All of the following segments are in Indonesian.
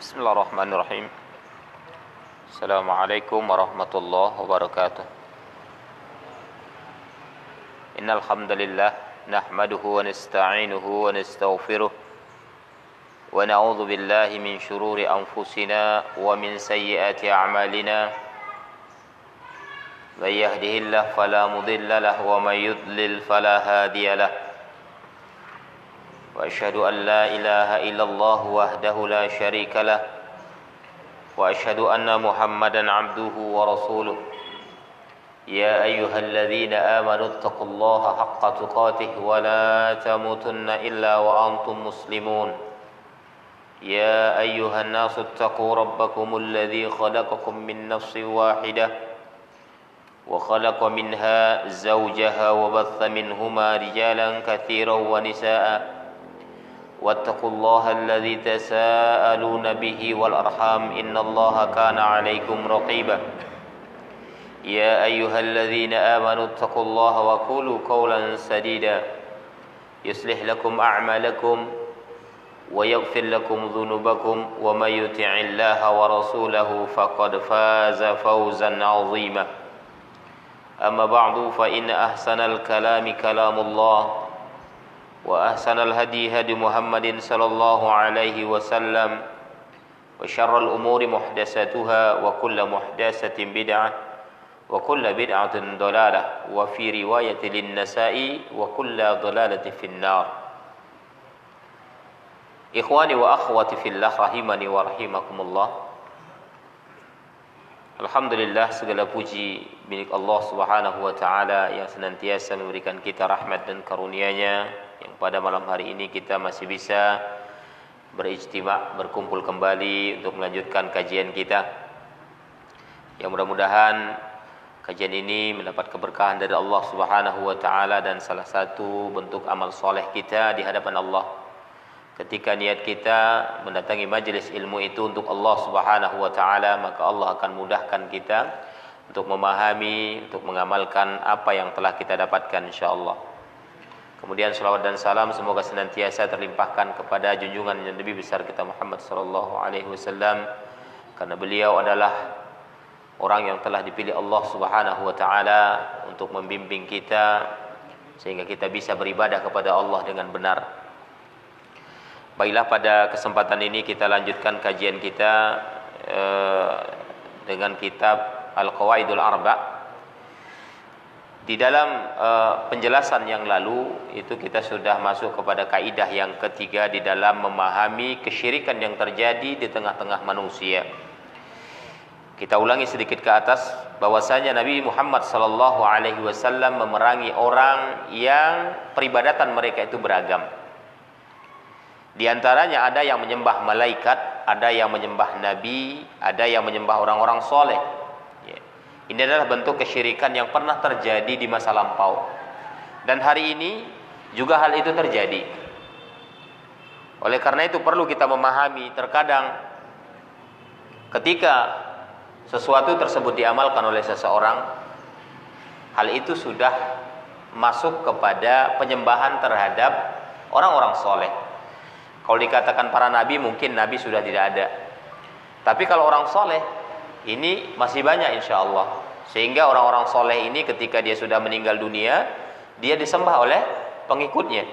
Bismillahirrahmanirrahim. Assalamualaikum warahmatullahi wabarakatuh. Innal hamdalillah nahmaduhu wa nasta'inuhu wa nastaghfiruh wa na'udzu billahi min shururi anfusina wa min sayyiati a'malina. May yahdihillahu fala mudilla lahu wa may yudlil fala hadiya lahu. وأشهد أن لا إله إلا الله وحده لا شريك له وأشهد أن محمدا عبده ورسوله يا أيها الذين آمنوا اتقوا الله حق تقاته ولا تموتن إلا وأنتم مسلمون يا أيها الناس اتقوا ربكم الذي خلقكم من نفس واحدة وخلق منها زوجها وبث منهما رجالا كثيرا ونساء واتقوا الله الذي تساءلون به والأرحام إن الله كان عليكم رقيبا يا أيها الذين آمنوا اتقوا الله وقولوا قولا سديدا يصلح لكم أعمالكم ويغفر لكم ذنوبكم ومن يطع الله ورسوله فقد فاز فوزا عظيما أما بعد فإن أحسن الكلام كلام الله وأحسن الهدي هدي محمد صلى الله عليه وسلم وشر الأمور محدثاتها وكل محدثة بدعة وكل بدعة ضلالة وفي رواية للنسائي وكل ضلالة في النار. إخواني وأخواتي في الله rahimani wa rahimakumullah. Alhamdulillah, segala puji milik Allah Subhanahu wa taala yang senantiasa memberikan kita rahmat dan karunia-Nya, yang pada malam hari ini kita masih bisa berijtima', berkumpul kembali untuk melanjutkan kajian kita. Yang mudah-mudahan kajian ini mendapat keberkahan dari Allah Subhanahu wa taala dan salah satu bentuk amal soleh kita di hadapan Allah. Ketika niat kita mendatangi majelis ilmu itu untuk Allah Subhanahu wa taala, maka Allah akan mudahkan kita untuk memahami, untuk mengamalkan apa yang telah kita dapatkan insyaallah. Kemudian salawat dan salam semoga senantiasa terlimpahkan kepada junjungan yang lebih besar kita Muhammad sallallahu alaihi wasallam, karena beliau adalah orang yang telah dipilih Allah Subhanahu wa taala untuk membimbing kita sehingga kita bisa beribadah kepada Allah dengan benar. Baiklah, pada kesempatan ini kita lanjutkan kajian kita dengan kitab Al-Qawaidul Arba'. Di dalam penjelasan yang lalu itu kita sudah masuk kepada kaidah yang ketiga di dalam memahami kesyirikan yang terjadi di tengah-tengah manusia. Kita ulangi sedikit ke atas bahwasanya Nabi Muhammad sallallahu alaihi wasallam memerangi orang yang peribadatan mereka itu beragam. Di antaranya ada yang menyembah malaikat, ada yang menyembah nabi, ada yang menyembah orang-orang soleh. Ini adalah bentuk kesyirikan yang pernah terjadi di masa lampau. Dan hari ini juga hal itu terjadi. Oleh karena itu perlu kita memahami, terkadang ketika sesuatu tersebut diamalkan oleh seseorang, hal itu sudah masuk kepada penyembahan terhadap orang-orang soleh. Kalau dikatakan para nabi, mungkin nabi sudah tidak ada. Tapi kalau orang soleh, ini masih banyak insya Allah. Sehingga orang-orang soleh ini ketika dia sudah meninggal dunia, dia disembah oleh pengikutnya.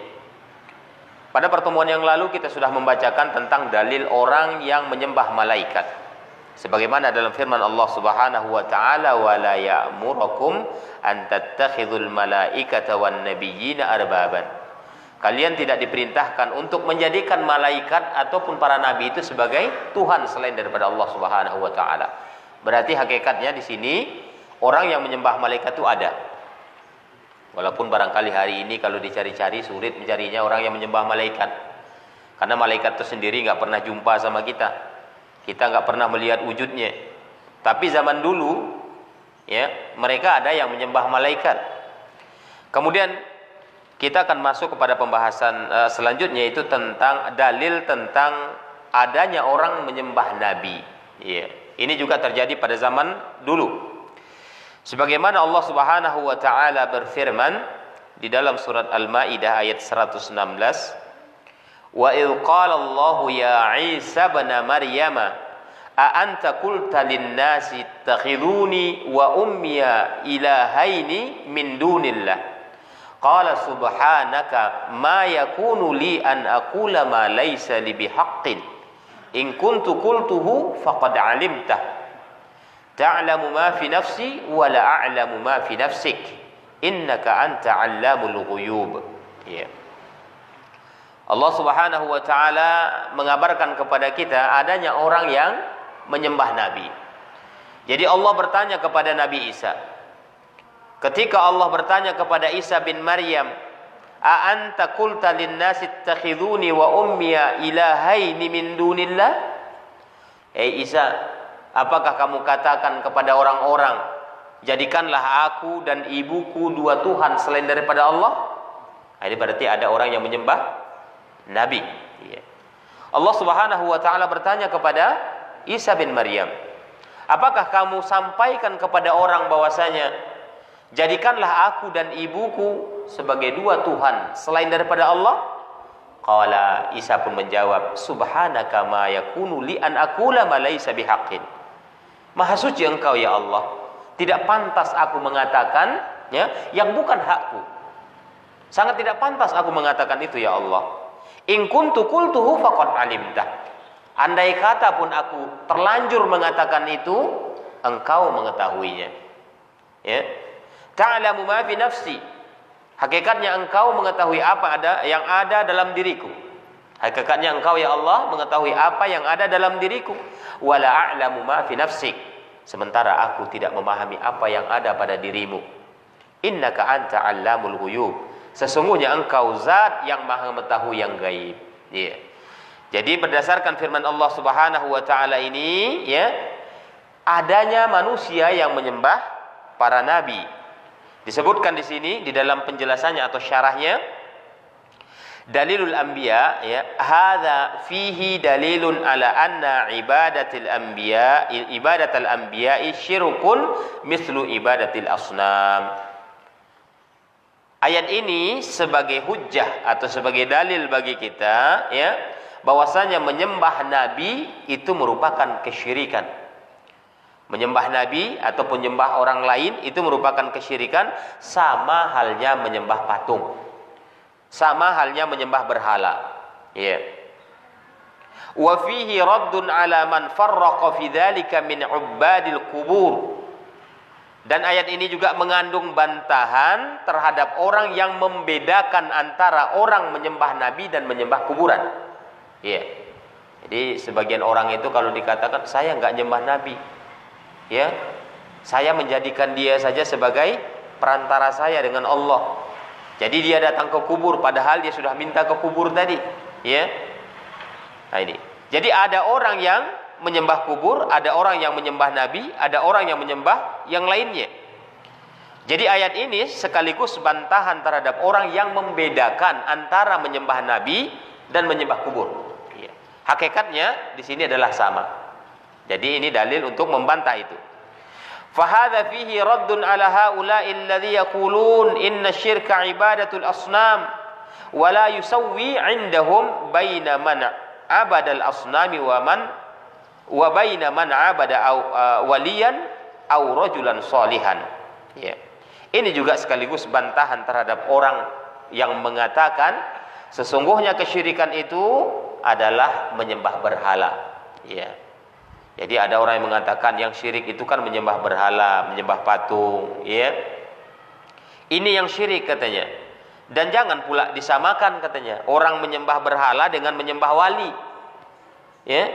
Pada pertemuan yang lalu kita sudah membacakan tentang dalil orang yang menyembah malaikat. Sebagaimana dalam firman Allah Subhanahu wa taala, "Wa la ya'murukum an tattakhidhul malaikata wan nabiyyina arbaban." Kalian tidak diperintahkan untuk menjadikan malaikat ataupun para nabi itu sebagai Tuhan selain daripada Allah Subhanahu wa taala. Berarti hakikatnya di sini orang yang menyembah malaikat itu ada. Walaupun barangkali hari ini kalau dicari-cari sulit mencarinya orang yang menyembah malaikat. Karena malaikat itu sendiri nggak pernah jumpa sama kita. Kita nggak pernah melihat wujudnya. Tapi zaman dulu, ya, mereka ada yang menyembah malaikat. Kemudian kita akan masuk kepada pembahasan selanjutnya, yaitu tentang dalil tentang adanya orang menyembah nabi. Ya. Ini juga terjadi pada zaman dulu. Sebagaimana Allah Subhanahu wa taala berfirman di dalam surat Al-Maidah ayat 116, Wa idh qala Allah ya Isa ibn Maryam a anta qulta lin-nasi ittakhiduni wa ummiya ilahaini min dunillah qala subhanaka ma yakunu li an aqula ma laysa li bihaqqin in kuntu qultuhu faqad 'alimtah ta'lamu ma fi nafsi wa la a'lamu ma fi nafsik innaka anta 'allamul ghuyub. Ya. Allah Subhanahu wa taala mengabarkan kepada kita adanya orang yang menyembah nabi. Jadi Allah bertanya kepada Nabi Isa. Ketika Allah bertanya kepada Isa bin Maryam, "A anta qulta lin-nasi ittakhiduni wa ummiya ilahaini min dunillah?" Isa, apakah kamu katakan kepada orang-orang, jadikanlah aku dan ibuku dua Tuhan selain daripada Allah? Ini berarti ada orang yang menyembah Nabi. Allah Subhanahu wa taala bertanya kepada Isa bin Maryam, apakah kamu sampaikan kepada orang bahwasanya jadikanlah aku dan ibuku sebagai dua Tuhan selain daripada Allah? Qala, Isa pun menjawab, subhanaka ma yakunu li an aqula ma laysa bihaqqin. Maha suci engkau ya Allah, tidak pantas aku mengatakan yang bukan hakku. Sangat tidak pantas aku mengatakan itu ya Allah. In kuntu qultuhu faqad alimtah. Andai kata pun aku terlanjur mengatakan itu, engkau mengetahuinya. Ya. Ta'lamu ma fi nafsi. Hakikatnya engkau mengetahui apa yang ada dalam diriku. Hakikatnya engkau ya Allah mengetahui apa yang ada dalam diriku. Wala a'lamu ma fi nafsik. Sementara aku tidak memahami apa yang ada pada dirimu. Innaka anta 'allamul ghuyub. Sesungguhnya engkau zat yang maha mengetahui yang gaib. Ya. Jadi berdasarkan firman Allah Subhanahu wa taala ini, ya, adanya manusia yang menyembah para nabi. Disebutkan di sini di dalam penjelasannya atau syarahnya, dalilul anbiya, ya, hadza fihi dalilun ala anna ibadatul anbiya'i syirkun mislu ibadatil asnam. Ayat ini sebagai hujjah atau sebagai dalil bagi kita, ya, bahwasanya menyembah nabi itu merupakan kesyirikan. Menyembah nabi ataupun menyembah orang lain itu merupakan kesyirikan, sama halnya menyembah patung. Sama halnya menyembah berhala. Ya. Wa fihi raddun ala man farraqa fi dzalika min ubbadil qubur. Dan ayat ini juga mengandung bantahan terhadap orang yang membedakan antara orang menyembah nabi dan menyembah kuburan. Ya. Jadi sebagian orang itu kalau dikatakan saya enggak nyembah nabi, ya, saya menjadikan dia saja sebagai perantara saya dengan Allah. Jadi dia datang ke kubur padahal dia sudah minta ke kubur tadi, ya. Nah ini. Jadi ada orang yang menyembah kubur, ada orang yang menyembah nabi, ada orang yang menyembah yang lainnya. Jadi ayat ini sekaligus bantahan terhadap orang yang membedakan antara menyembah nabi dan menyembah kubur. Ya. Hakikatnya di sini adalah sama. Jadi ini dalil untuk membantah itu. Fahadha fihi raddun ala haula'i alladhi yaqulun inna syirka ibadatul asnam wa la yusawwi 'indahum baina man abadal asnami wa baina man abada waliyan aw rajulan salihan. Ya. Ini juga sekaligus bantahan terhadap orang yang mengatakan sesungguhnya kesyirikan itu adalah menyembah berhala. Ya. Jadi ada orang yang mengatakan yang syirik itu kan menyembah berhala, menyembah patung, ya. Ini yang syirik katanya. Dan jangan pula disamakan katanya orang menyembah berhala dengan menyembah wali. Ya.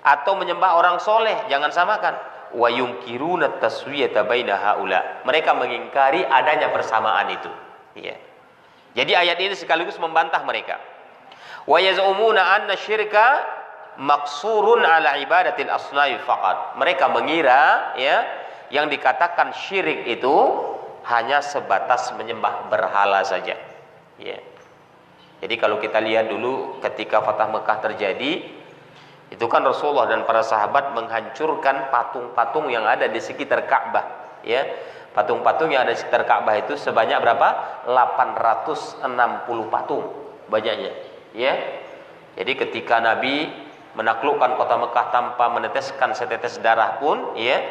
Atau menyembah orang soleh, jangan samakan. Wa yunkiruna taswiyata baina haula. Mereka mengingkari adanya persamaan itu. Ya. Jadi ayat ini sekaligus membantah mereka. Wa yaz'umuna anna syirka maqsurun ala ibadatil asnami faqat. Mereka mengira, ya, yang dikatakan syirik itu hanya sebatas menyembah berhala saja. Ya. Jadi kalau kita lihat dulu ketika Fatah Mekah terjadi, itu kan Rasulullah dan para sahabat menghancurkan patung-patung yang ada di sekitar Ka'bah, ya. Patung-patung yang ada di sekitar Ka'bah itu sebanyak berapa? 860 patung banyaknya, ya. Jadi ketika Nabi menaklukkan kota Mekah tanpa meneteskan setetes darah pun, ya,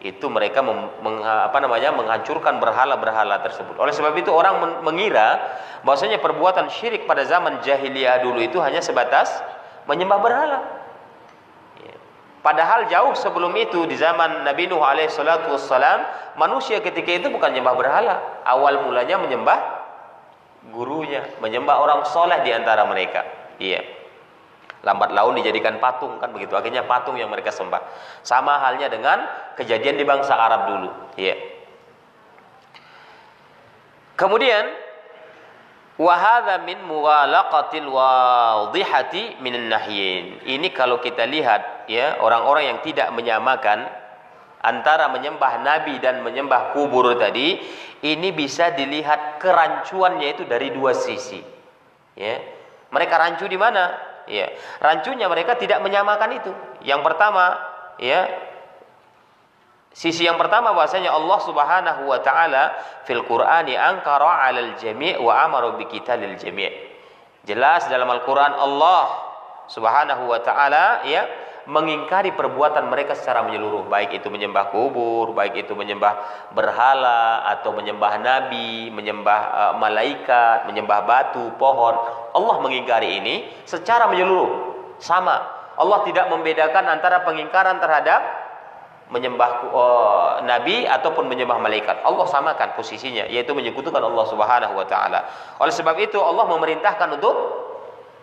itu mereka menghancurkan berhala-berhala tersebut. Oleh sebab itu orang mengira bahwasanya perbuatan syirik pada zaman jahiliyah dulu itu hanya sebatas menyembah berhala. Padahal jauh sebelum itu, di zaman Nabi Nuh alaihi salatu wassalam, manusia ketika itu bukan menyembah berhala. Awal mulanya menyembah gurunya, menyembah orang soleh di antara mereka. Iya. Lambat laun dijadikan patung, kan begitu. Akhirnya patung yang mereka sembah. Sama halnya dengan kejadian di bangsa Arab dulu. Iya. Kemudian wa hadza min mughalaqatil wadhihati minan nahyin. Ini kalau kita lihat, ya, orang-orang yang tidak menyamakan antara menyembah nabi dan menyembah kubur tadi, ini bisa dilihat kerancuannya itu dari dua sisi. Ya. Mereka rancu di mana? Ya, rancunya mereka tidak menyamakan itu. Yang pertama, ya, sisi yang pertama bahwasanya Allah Subhanahu wa taala fil Qur'ani ankara 'alal jami' wa amara bi qitalil jami'. Jelas dalam Al-Qur'an Allah Subhanahu wa taala, ya, mengingkari perbuatan mereka secara menyeluruh, baik itu menyembah kubur, baik itu menyembah berhala atau menyembah nabi, menyembah malaikat, menyembah batu, pohon. Allah mengingkari ini secara menyeluruh. Sama. Allah tidak membedakan antara pengingkaran terhadap menyembah nabi ataupun menyembah malaikat. Allah samakan posisinya, yaitu menyekutukan Allah Subhanahu wa taala. Oleh sebab itu Allah memerintahkan untuk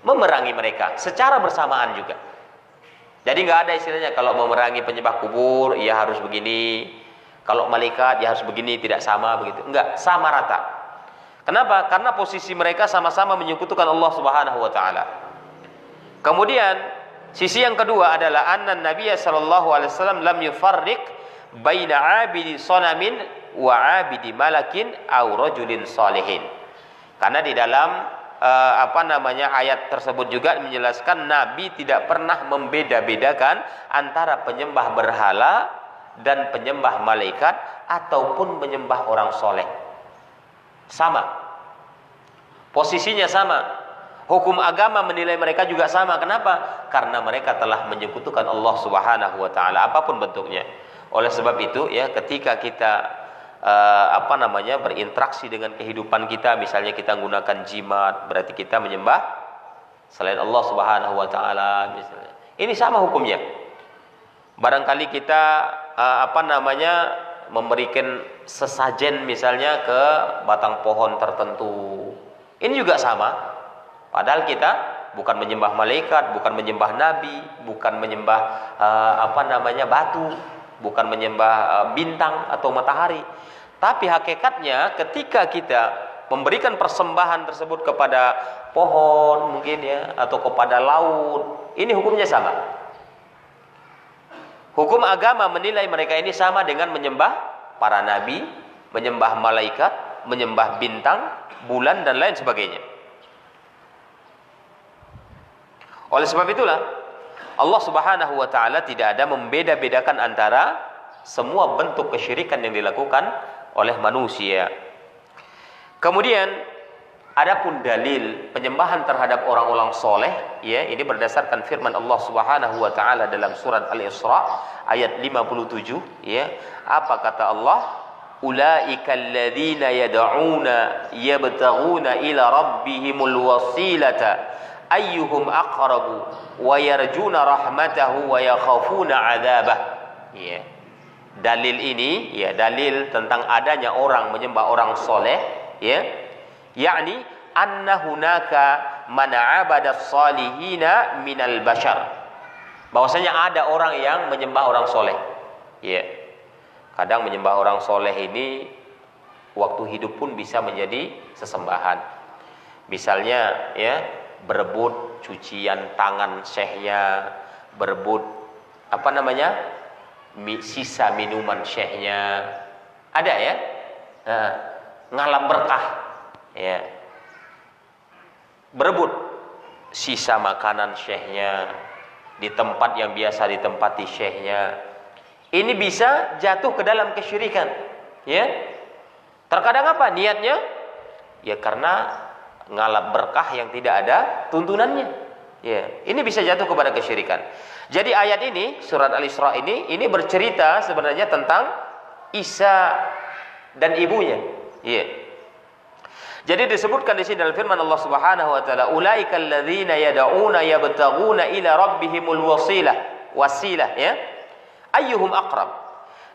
memerangi mereka secara bersamaan juga. Jadi nggak ada istilahnya kalau memerangi penyembah kubur ya harus begini, kalau malaikat ya harus begini, tidak sama begitu. Enggak, sama rata. Kenapa? Karena posisi mereka sama-sama menyekutukan Allah Subhanahu wa taala. Kemudian sisi yang kedua adalah anna Nabi sallallahu alaihi wasallam lam yufarriq baina 'abidi sanamin wa 'abidi malakin aw rajulin salihin. Karena di dalam ayat tersebut juga menjelaskan Nabi tidak pernah membeda-bedakan antara penyembah berhala dan penyembah malaikat ataupun penyembah orang soleh. Sama, posisinya sama, hukum agama menilai mereka juga sama. Kenapa? Karena mereka telah menyekutukan Allah Subhanahu wa taala apapun bentuknya. Oleh sebab itu, ya, ketika kita berinteraksi dengan kehidupan kita, misalnya kita menggunakan jimat, berarti kita menyembah selain Allah Subhanahu wa taala misalnya. Ini sama hukumnya. Barangkali kita memberikan sesajen misalnya ke batang pohon tertentu. Ini juga sama. Padahal kita bukan menyembah malaikat, bukan menyembah nabi, bukan menyembah batu, bukan menyembah bintang atau matahari. Tapi hakikatnya ketika kita memberikan persembahan tersebut kepada pohon mungkin, ya, atau kepada laut, ini hukumnya sama. Hukum agama menilai mereka ini sama dengan menyembah para nabi, menyembah malaikat, menyembah bintang, bulan dan lain sebagainya. Oleh sebab itulah Allah Subhanahu wa taala tidak ada membeda-bedakan antara semua bentuk kesyirikan yang dilakukan oleh manusia. Kemudian adapun dalil penyembahan terhadap orang-orang soleh, ya, ini berdasarkan firman Allah Subhanahu wa taala dalam surat Al-Isra ayat 57, ya. Apa kata Allah? Ulaikal ladzina yad'una yabtaghuna ila rabbihimul wasilata ayyuhum aqrabu wa yarjuna rahmatahu wa yakhafuna 'adzabah. Ya. Dalil ini, ya, dalil tentang adanya orang menyembah orang soleh, ya, yakni anna hunaka man 'abada salihina minal bashar. Bahwasanya ada orang yang menyembah orang soleh, ya. Kadang menyembah orang soleh ini waktu hidup pun bisa menjadi sesembahan. Misalnya, ya, berebut cucian tangan syekhnya, berebut sisa minuman syekhnya, ada, ya, ngalap berkah, ya, berebut sisa makanan syekhnya di tempat yang biasa ditempati syekhnya. Ini bisa jatuh ke dalam kesyirikan, ya. Terkadang apa niatnya? Ya karena ngalap berkah yang tidak ada tuntunannya, Ya, ini bisa jatuh kepada kesyirikan. Jadi ayat ini, surat Al-Isra ini bercerita sebenarnya tentang Isa dan ibunya. Ya. Jadi disebutkan di sini dalam firman Allah Subhanahu wa taala, "Ulaikal ladzina yad'una yabtaghuna ila rabbihimul wasilah, ya. Ayyuhum aqrab."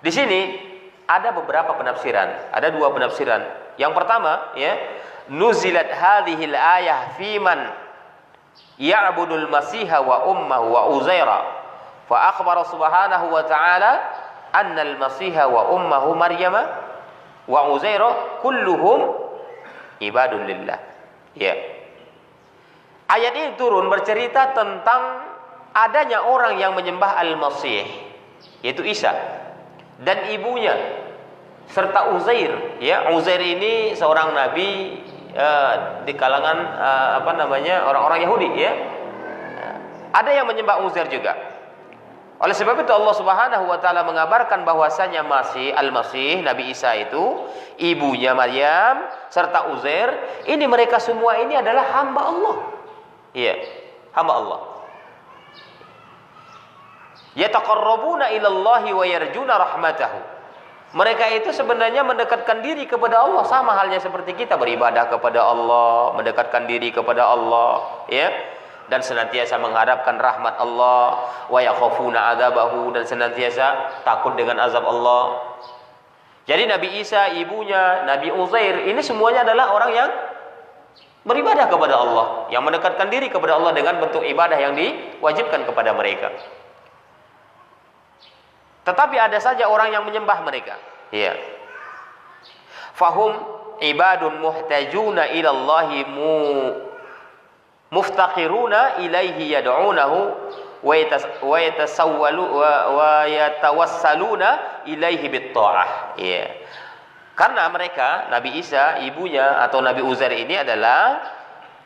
Di sini ada beberapa penafsiran, ada dua penafsiran. Yang pertama, ya, nuzilat hadhil ayah fi man ya'budul masiha wa ummuhu wa uzaira. Fa akhbara subhanahu wa ta'ala anna al-masiha wa ummuhu maryama wa uzaira kulluhum ibadun lillah. Ya. Ayat ini turun bercerita tentang adanya orang yang menyembah Al-Masih, yaitu Isa, dan ibunya serta Uzair. Ya, Uzair ini seorang nabi di kalangan orang-orang Yahudi, ya. Ada yang menyembah Uzair juga. Oleh sebab itu Allah Subhanahu wa taala mengabarkan bahwasanya Al-Masih, Nabi Isa itu, ibunya Maryam serta Uzair, ini mereka semua ini adalah hamba Allah. Iya, hamba Allah. Yataqarrabuna ilallahi wa yarjuna rahmatahu. Mereka itu sebenarnya mendekatkan diri kepada Allah, sama halnya seperti kita beribadah kepada Allah, mendekatkan diri kepada Allah, ya. Dan senantiasa mengharapkan rahmat Allah, wa yakhafuna adzabahu, dan senantiasa takut dengan azab Allah. Jadi Nabi Isa, ibunya, Nabi Uzair, ini semuanya adalah orang yang beribadah kepada Allah, yang mendekatkan diri kepada Allah dengan bentuk ibadah yang diwajibkan kepada mereka. Tetapi ada saja orang yang menyembah mereka. Ya. Fahum ibadun muhtajuna ila Allahi muftaqiruna ilaihi yad'unahu wa yatawassaluna ilaihi bit-tha'ah. Ya. Karena mereka, Nabi Isa, ibunya atau Nabi Uzair ini adalah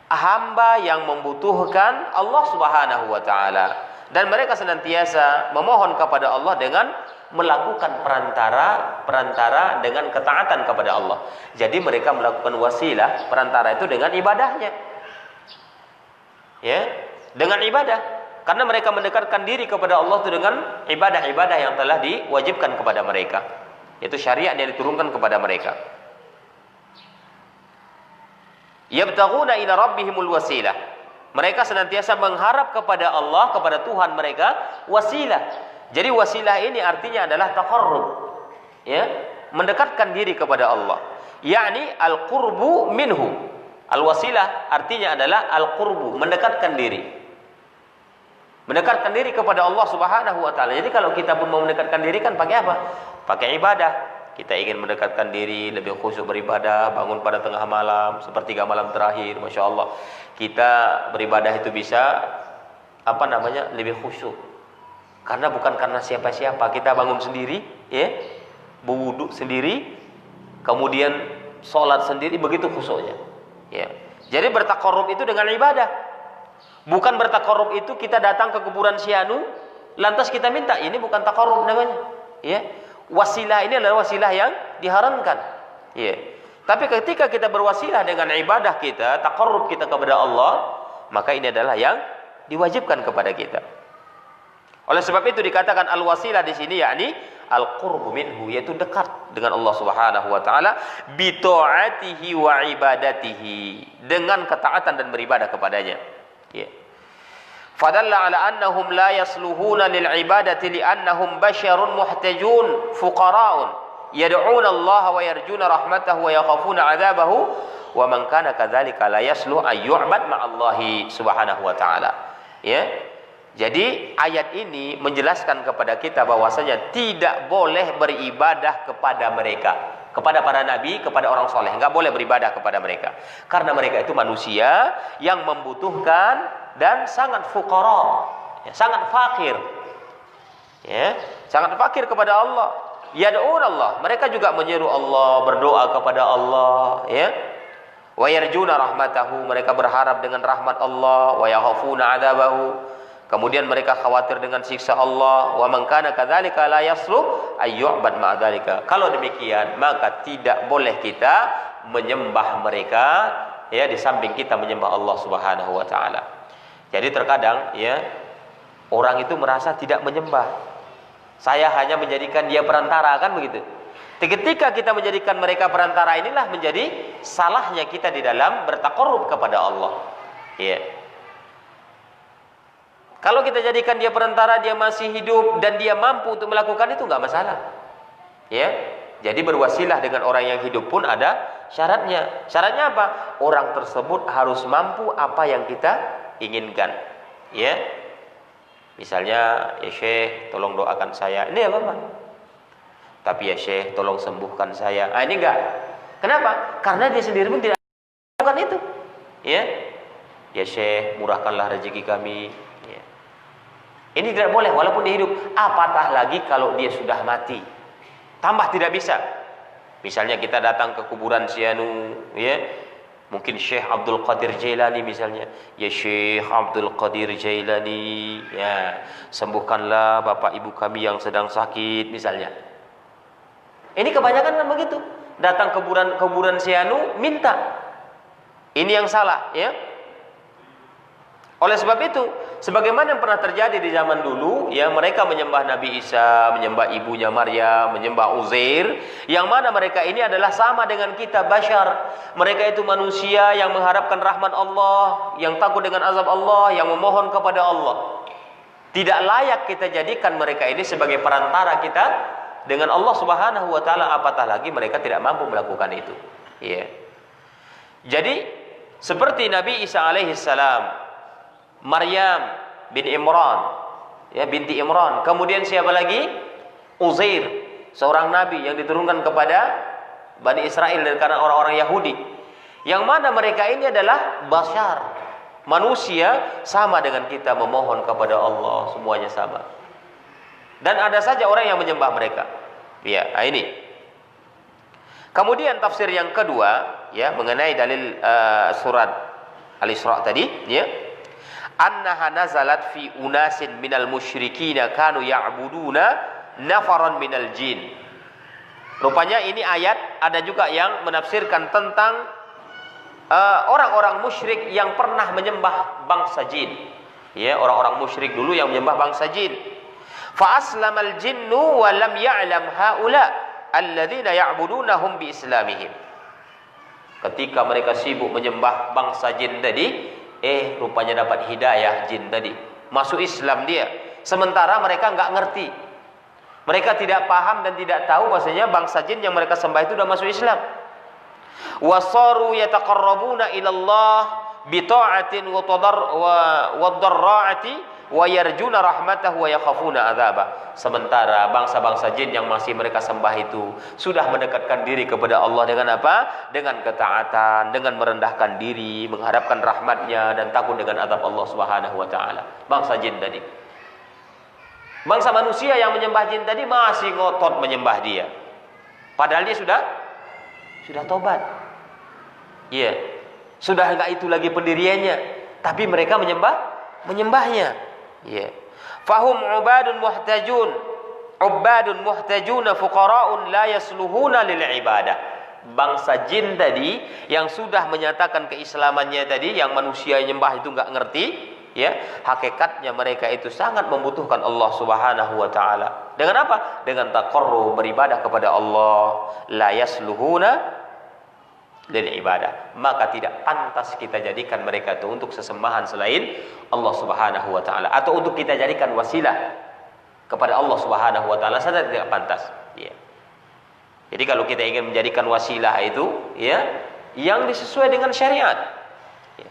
hamba yang membutuhkan Allah Subhanahu wa taala. Dan mereka senantiasa memohon kepada Allah dengan melakukan perantara dengan ketaatan kepada Allah. Jadi mereka melakukan wasilah, perantara itu dengan ibadahnya. Ya, dengan ibadah. Karena mereka mendekatkan diri kepada Allah itu dengan ibadah-ibadah yang telah diwajibkan kepada mereka. Itu syariat yang diturunkan kepada mereka. Yabtaghuna ila rabbihimul wasilah. Mereka senantiasa mengharap kepada Allah, kepada Tuhan mereka, wasilah. Jadi wasilah ini artinya adalah taqarrub, ya, mendekatkan diri kepada Allah. Yakni al-qurbu minhu. Al-wasilah artinya adalah al-qurbu, mendekatkan diri. Mendekatkan diri kepada Allah Subhanahu wa taala. Jadi kalau kita pun mau mendekatkan diri kan pakai apa? Pakai ibadah. Kita ingin mendekatkan diri, lebih khusyuk beribadah, bangun pada tengah malam, sepertiga malam terakhir, Masya Allah. Kita beribadah itu bisa, lebih khusyuk. Karena bukan karena siapa-siapa, kita bangun sendiri, ya, berwudu sendiri, kemudian sholat sendiri, begitu khusyuknya. Ya. Jadi bertaqarrub itu dengan ibadah. Bukan bertaqarrub itu kita datang ke kuburan Sianu, lantas kita minta, ini bukan taqarrub namanya. Ya. Wasilah ini adalah wasilah yang diharamkan. Ya. Tapi ketika kita berwasilah dengan ibadah kita, taqarrub kita kepada Allah, maka ini adalah yang diwajibkan kepada kita. Oleh sebab itu dikatakan al-wasilah di sini yakni al-qurbu minhu, yaitu dekat dengan Allah Subhanahu wa taala bi ta'atihi wa ibadatihi, dengan ketaatan dan beribadah kepadanya. Ya. Fadalla ala annahum la yasluhuna lil ibadati li'annahum basyarun muhtajun fuqara'un yad'una Allah wa yarjuna rahmatahu wa yakhafuna 'adzabahu wa man kana kadzalika la yasluh ay yu'bad ma'allahi subhanahu wa ta'ala. Ya. Jadi ayat ini menjelaskan kepada kita bahwasanya tidak boleh beribadah kepada mereka, kepada para nabi, kepada orang soleh, enggak boleh beribadah kepada mereka, karena mereka itu manusia yang membutuhkan dan sangat fuqara, ya, sangat fakir, ya, sangat fakir kepada Allah. Yad'un Allah, mereka juga menyeru Allah, berdoa kepada Allah, ya. Wa yarjuna rahmatahu, mereka berharap dengan rahmat Allah, wa yakhafuna 'adzabahu, kemudian mereka khawatir dengan siksa Allah. Wa man kana kadzalika la yasluh ay yu'bad ma'a dzalika. Kalau demikian, maka tidak boleh kita menyembah mereka, ya, di samping kita menyembah Allah Subhanahu wa taala. Jadi terkadang ya orang itu merasa tidak menyembah. Saya hanya menjadikan dia perantara, kan begitu. Ketika kita menjadikan mereka perantara, inilah menjadi salahnya kita di dalam bertaqarrub kepada Allah. Ya. Kalau kita jadikan dia perantara, dia masih hidup dan dia mampu untuk melakukan itu, nggak masalah. Ya. Jadi berwasilah dengan orang yang hidup pun ada syaratnya. Syaratnya apa? Orang tersebut harus mampu apa yang kita inginkan. Ya. Misalnya, ya Syekh, tolong doakan saya. Ini apa? Tapi ya Syekh, tolong sembuhkan saya. Ini enggak. Kenapa? Karena dia sendiri pun tidak melakukan itu. Ya. Ya Syekh, murahkanlah rezeki kami. Ya. Ini tidak boleh walaupun dia hidup. Apatah lagi kalau dia sudah mati. Tambah tidak bisa. Misalnya kita datang ke kuburan Sianu, ya. Mungkin Syekh Abdul Qadir Jailani misalnya. Ya Syekh Abdul Qadir Jailani, ya, sembuhkanlah bapak ibu kami yang sedang sakit misalnya. Ini kebanyakan kan begitu. Datang kuburan Sianu minta. Ini yang salah, ya. Oleh sebab itu, sebagaimana yang pernah terjadi di zaman dulu, ya, mereka menyembah Nabi Isa, menyembah ibunya Maryam, menyembah Uzair, yang mana mereka ini adalah sama dengan kita, bashar. Mereka itu manusia yang mengharapkan rahmat Allah, yang takut dengan azab Allah, yang memohon kepada Allah. Tidak layak kita jadikan mereka ini sebagai perantara kita dengan Allah Subhanahu wa taala, apatah lagi mereka tidak mampu melakukan itu. Ya. Jadi seperti Nabi Isa alaihi salam, Maryam bin Imran, ya, binti Imran. Kemudian siapa lagi? Uzair, seorang nabi yang diturunkan kepada Bani Israel dari kalangan orang-orang Yahudi. Yang mana mereka ini adalah bashar, manusia sama dengan kita memohon kepada Allah, semuanya sama. Dan ada saja orang yang menyembah mereka. Ya, ini. Kemudian tafsir yang kedua, ya, mengenai dalil surat Al-Isra tadi, ya. Annaha nazalat fi unasin minal musyrikina kanu ya'buduna nafaran minal jin. Rupanya ini ayat ada juga yang menafsirkan tentang orang-orang musyrik yang pernah menyembah bangsa jin. Ya, orang-orang musyrik dulu yang menyembah bangsa jin. Fa aslamal jinnu wa lam ya'lam haula alladzina ya'budunahum bi islamihim. Ketika mereka sibuk menyembah bangsa jin tadi, rupanya dapat hidayah jin tadi, masuk Islam dia. Sementara mereka enggak ngerti. Mereka tidak paham dan tidak tahu bahasanya bangsa jin yang mereka sembah itu sudah masuk Islam. Wasaru yataqarrabuna ila Allah bi ta'atin wa darra'ati wa yarjuna rahmatahu wa yakhafuna adzabah. Sementara bangsa-bangsa jin yang masih mereka sembah itu sudah mendekatkan diri kepada Allah dengan apa? Dengan ketaatan, dengan merendahkan diri, mengharapkan rahmatnya dan takut dengan azab Allah Subhanahu wa taala. Bangsa jin tadi. Bangsa manusia yang menyembah jin tadi masih ngotot menyembah dia. Padahal dia sudah tobat. Iya. Sudah enggak itu lagi pendiriannya, tapi mereka menyembahnya. Ya. Fahum ubadun muhtajun fuqara'un la yasluhuna lil ibadah. Bangsa jin tadi yang sudah menyatakan keislamannya tadi, yang manusia nyembah itu enggak ngerti, ya, hakikatnya mereka itu sangat membutuhkan Allah Subhanahu wa taala. Dengan apa? Dengan taqarrub, beribadah kepada Allah, la yasluhuna lil ibadah. Maka tidak pantas kita jadikan mereka itu untuk sesembahan selain Allah Subhanahu wa taala, atau untuk kita jadikan wasilah kepada Allah Subhanahu wa taala, saja tidak pantas. Ya. Jadi kalau kita ingin menjadikan wasilah itu, ya, yang disesuai dengan syariat. Ya.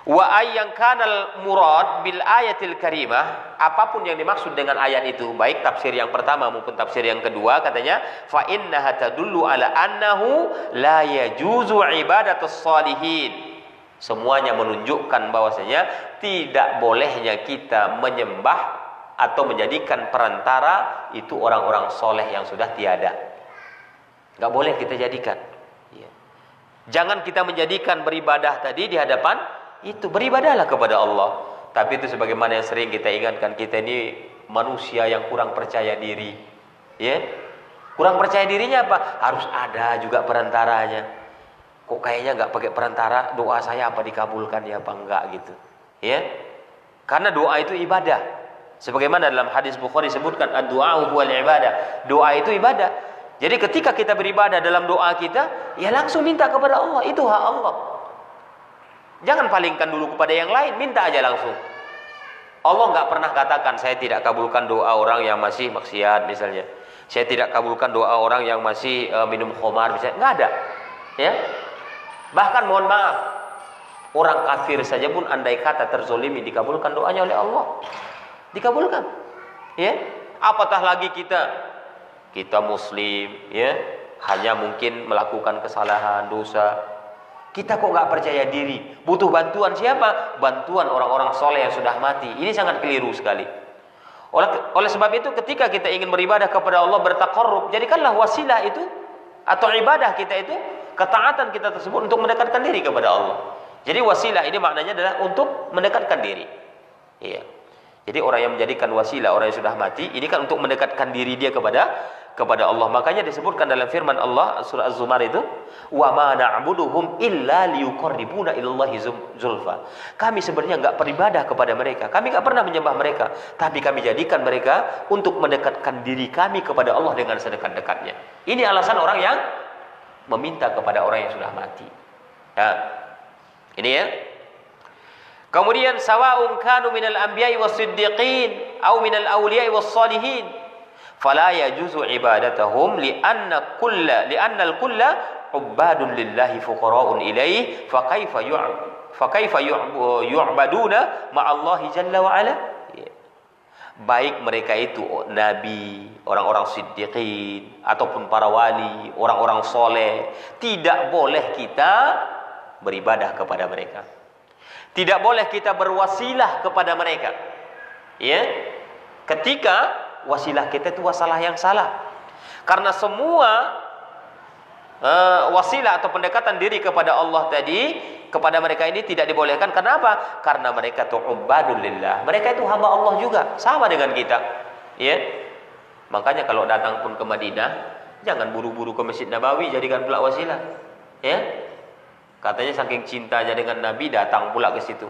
Wa ayyan kanal murad bil ayatil karimah, apapun yang dimaksud dengan ayat itu, baik tafsir yang pertama maupun tafsir yang kedua, katanya fa innaha tadullu ala annahu la yajuzu ibadatus salihin. Semuanya menunjukkan bahwasanya tidak bolehnya kita menyembah atau menjadikan perantara itu orang-orang soleh yang sudah tiada. Enggak boleh kita jadikan. Ya. Jangan kita menjadikan beribadah tadi di hadapan itu, beribadahlah kepada Allah. Tapi itu sebagaimana yang sering kita ingatkan, kita ini manusia yang kurang percaya diri. Ya. Kurang percaya dirinya apa? Harus ada juga perantaranya. Kok kayaknya enggak pakai perantara, doa saya apa dikabulkan ya apa enggak gitu. Ya. Karena doa itu ibadah. Sebagaimana dalam hadis Bukhari disebutkan ad-du'a huwal ibadah. Doa itu ibadah. Jadi ketika kita beribadah dalam doa kita, ya langsung minta kepada Allah, itu hak Allah. Jangan palingkan dulu kepada yang lain, minta aja langsung. Allah nggak pernah katakan saya tidak kabulkan doa orang yang masih maksiat misalnya. Saya tidak kabulkan doa orang yang masih minum khamar misalnya. Nggak ada. Ya. Bahkan mohon maaf, orang kafir saja pun andai kata terzolimi dikabulkan doanya oleh Allah. Dikabulkan. Ya. Apatah lagi kita muslim, ya, hanya mungkin melakukan kesalahan, dosa. Kita kok nggak percaya diri? Butuh bantuan siapa? Bantuan orang-orang soleh yang sudah mati. Ini sangat keliru sekali. Oleh sebab itu, ketika kita ingin beribadah kepada Allah, bertaqarrub, jadikanlah wasilah itu atau ibadah kita itu, ketaatan kita tersebut untuk mendekatkan diri kepada Allah. Jadi wasilah ini maknanya adalah untuk mendekatkan diri. Iya. Jadi orang yang menjadikan wasilah orang yang sudah mati, ini kan untuk mendekatkan diri dia kepada Allah. Makanya disebutkan dalam firman Allah surah Az-Zumar itu, wa ma na'buduhum illa liyuqarribuna ilallahi zulfa. Kami sebenarnya enggak beribadah kepada mereka. Kami enggak pernah menyembah mereka, tapi kami jadikan mereka untuk mendekatkan diri kami kepada Allah dengan sedekat-dekatnya. Ini alasan orang yang meminta kepada orang yang sudah mati. Ya. Ini ya. Kemudian sawa'un kanu minal anbiya'i was-siddiqin aw minal awliya'i was-salihin fala yajuzu ibadatahum li'anna al-kulla ubadun lillahi fuqara'un ilaihi fa kaifa yu'baduna ma'allahi jalla wa ala. Baik mereka itu nabi, orang-orang siddiqin ataupun para wali, orang-orang soleh, tidak boleh kita beribadah kepada mereka. Tidak boleh kita berwasilah kepada mereka. Ya. Ketika wasilah kita itu wasilah yang salah. Karena semua wasilah atau pendekatan diri kepada Allah tadi, kepada mereka ini tidak dibolehkan. Kenapa? Karena mereka itu ubadul lillah. Mereka itu hamba Allah juga, sama dengan kita. Ya. Makanya kalau datang pun ke Madinah, jangan buru-buru ke Masjid Nabawi jadikan pula wasilah. Ya. Katanya saking cintanya dengan Nabi datang pula ke situ.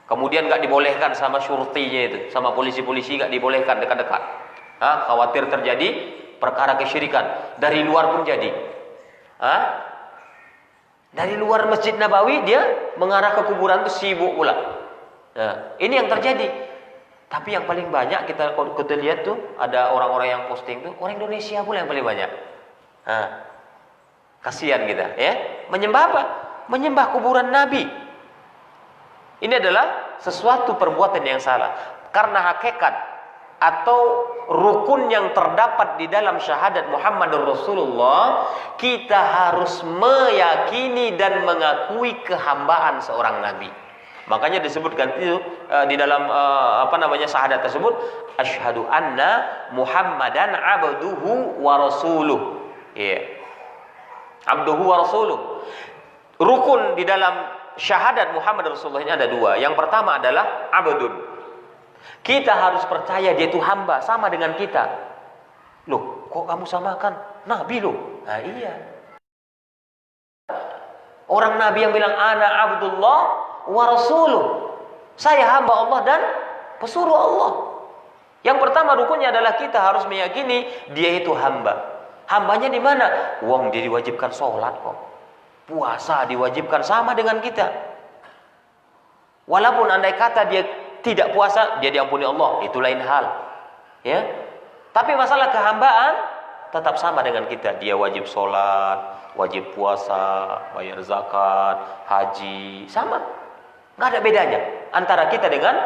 Kemudian nggak dibolehkan sama syurtinya itu, sama polisi-polisi nggak dibolehkan dekat-dekat. Khawatir terjadi perkara kesyirikan. Dari luar pun jadi. Dari luar Masjid Nabawi dia mengarah ke kuburan itu sibuk pula. Nah, ini yang terjadi. Tapi yang paling banyak kita lihat tuh ada orang-orang yang posting tuh orang Indonesia pula yang paling banyak. Kasihan kita, ya. Menyembah apa? Menyembah kuburan Nabi. Ini adalah sesuatu perbuatan yang salah. Karena hakikat atau rukun yang terdapat di dalam syahadat Muhammadur Rasulullah, kita harus meyakini dan mengakui kehambaan seorang nabi. Makanya disebutkan itu di dalam syahadat tersebut, asyhadu anna Muhammadan abduhu wa rasuluh. Iya. Abduhu wa rasuluh. Rukun di dalam syahadat Muhammad Rasulullah ini ada dua. Yang pertama adalah abdun. Kita harus percaya dia itu hamba, sama dengan kita. Loh, kok kamu samakan? Nabi loh. Nah iya. Orang Nabi yang bilang ana abdullah wa rasuluh. Saya hamba Allah dan pesuruh Allah. Yang pertama rukunnya adalah kita harus meyakini dia itu hamba. Hambanya di mana? Wong dia diwajibkan sholat kok. Puasa diwajibkan sama dengan kita. Walaupun andai kata dia tidak puasa, dia diampuni Allah, itu lain hal. Ya. Tapi masalah kehambaan tetap sama dengan kita. Dia wajib sholat, wajib puasa, bayar zakat, haji, sama. Nggak ada bedanya antara kita dengan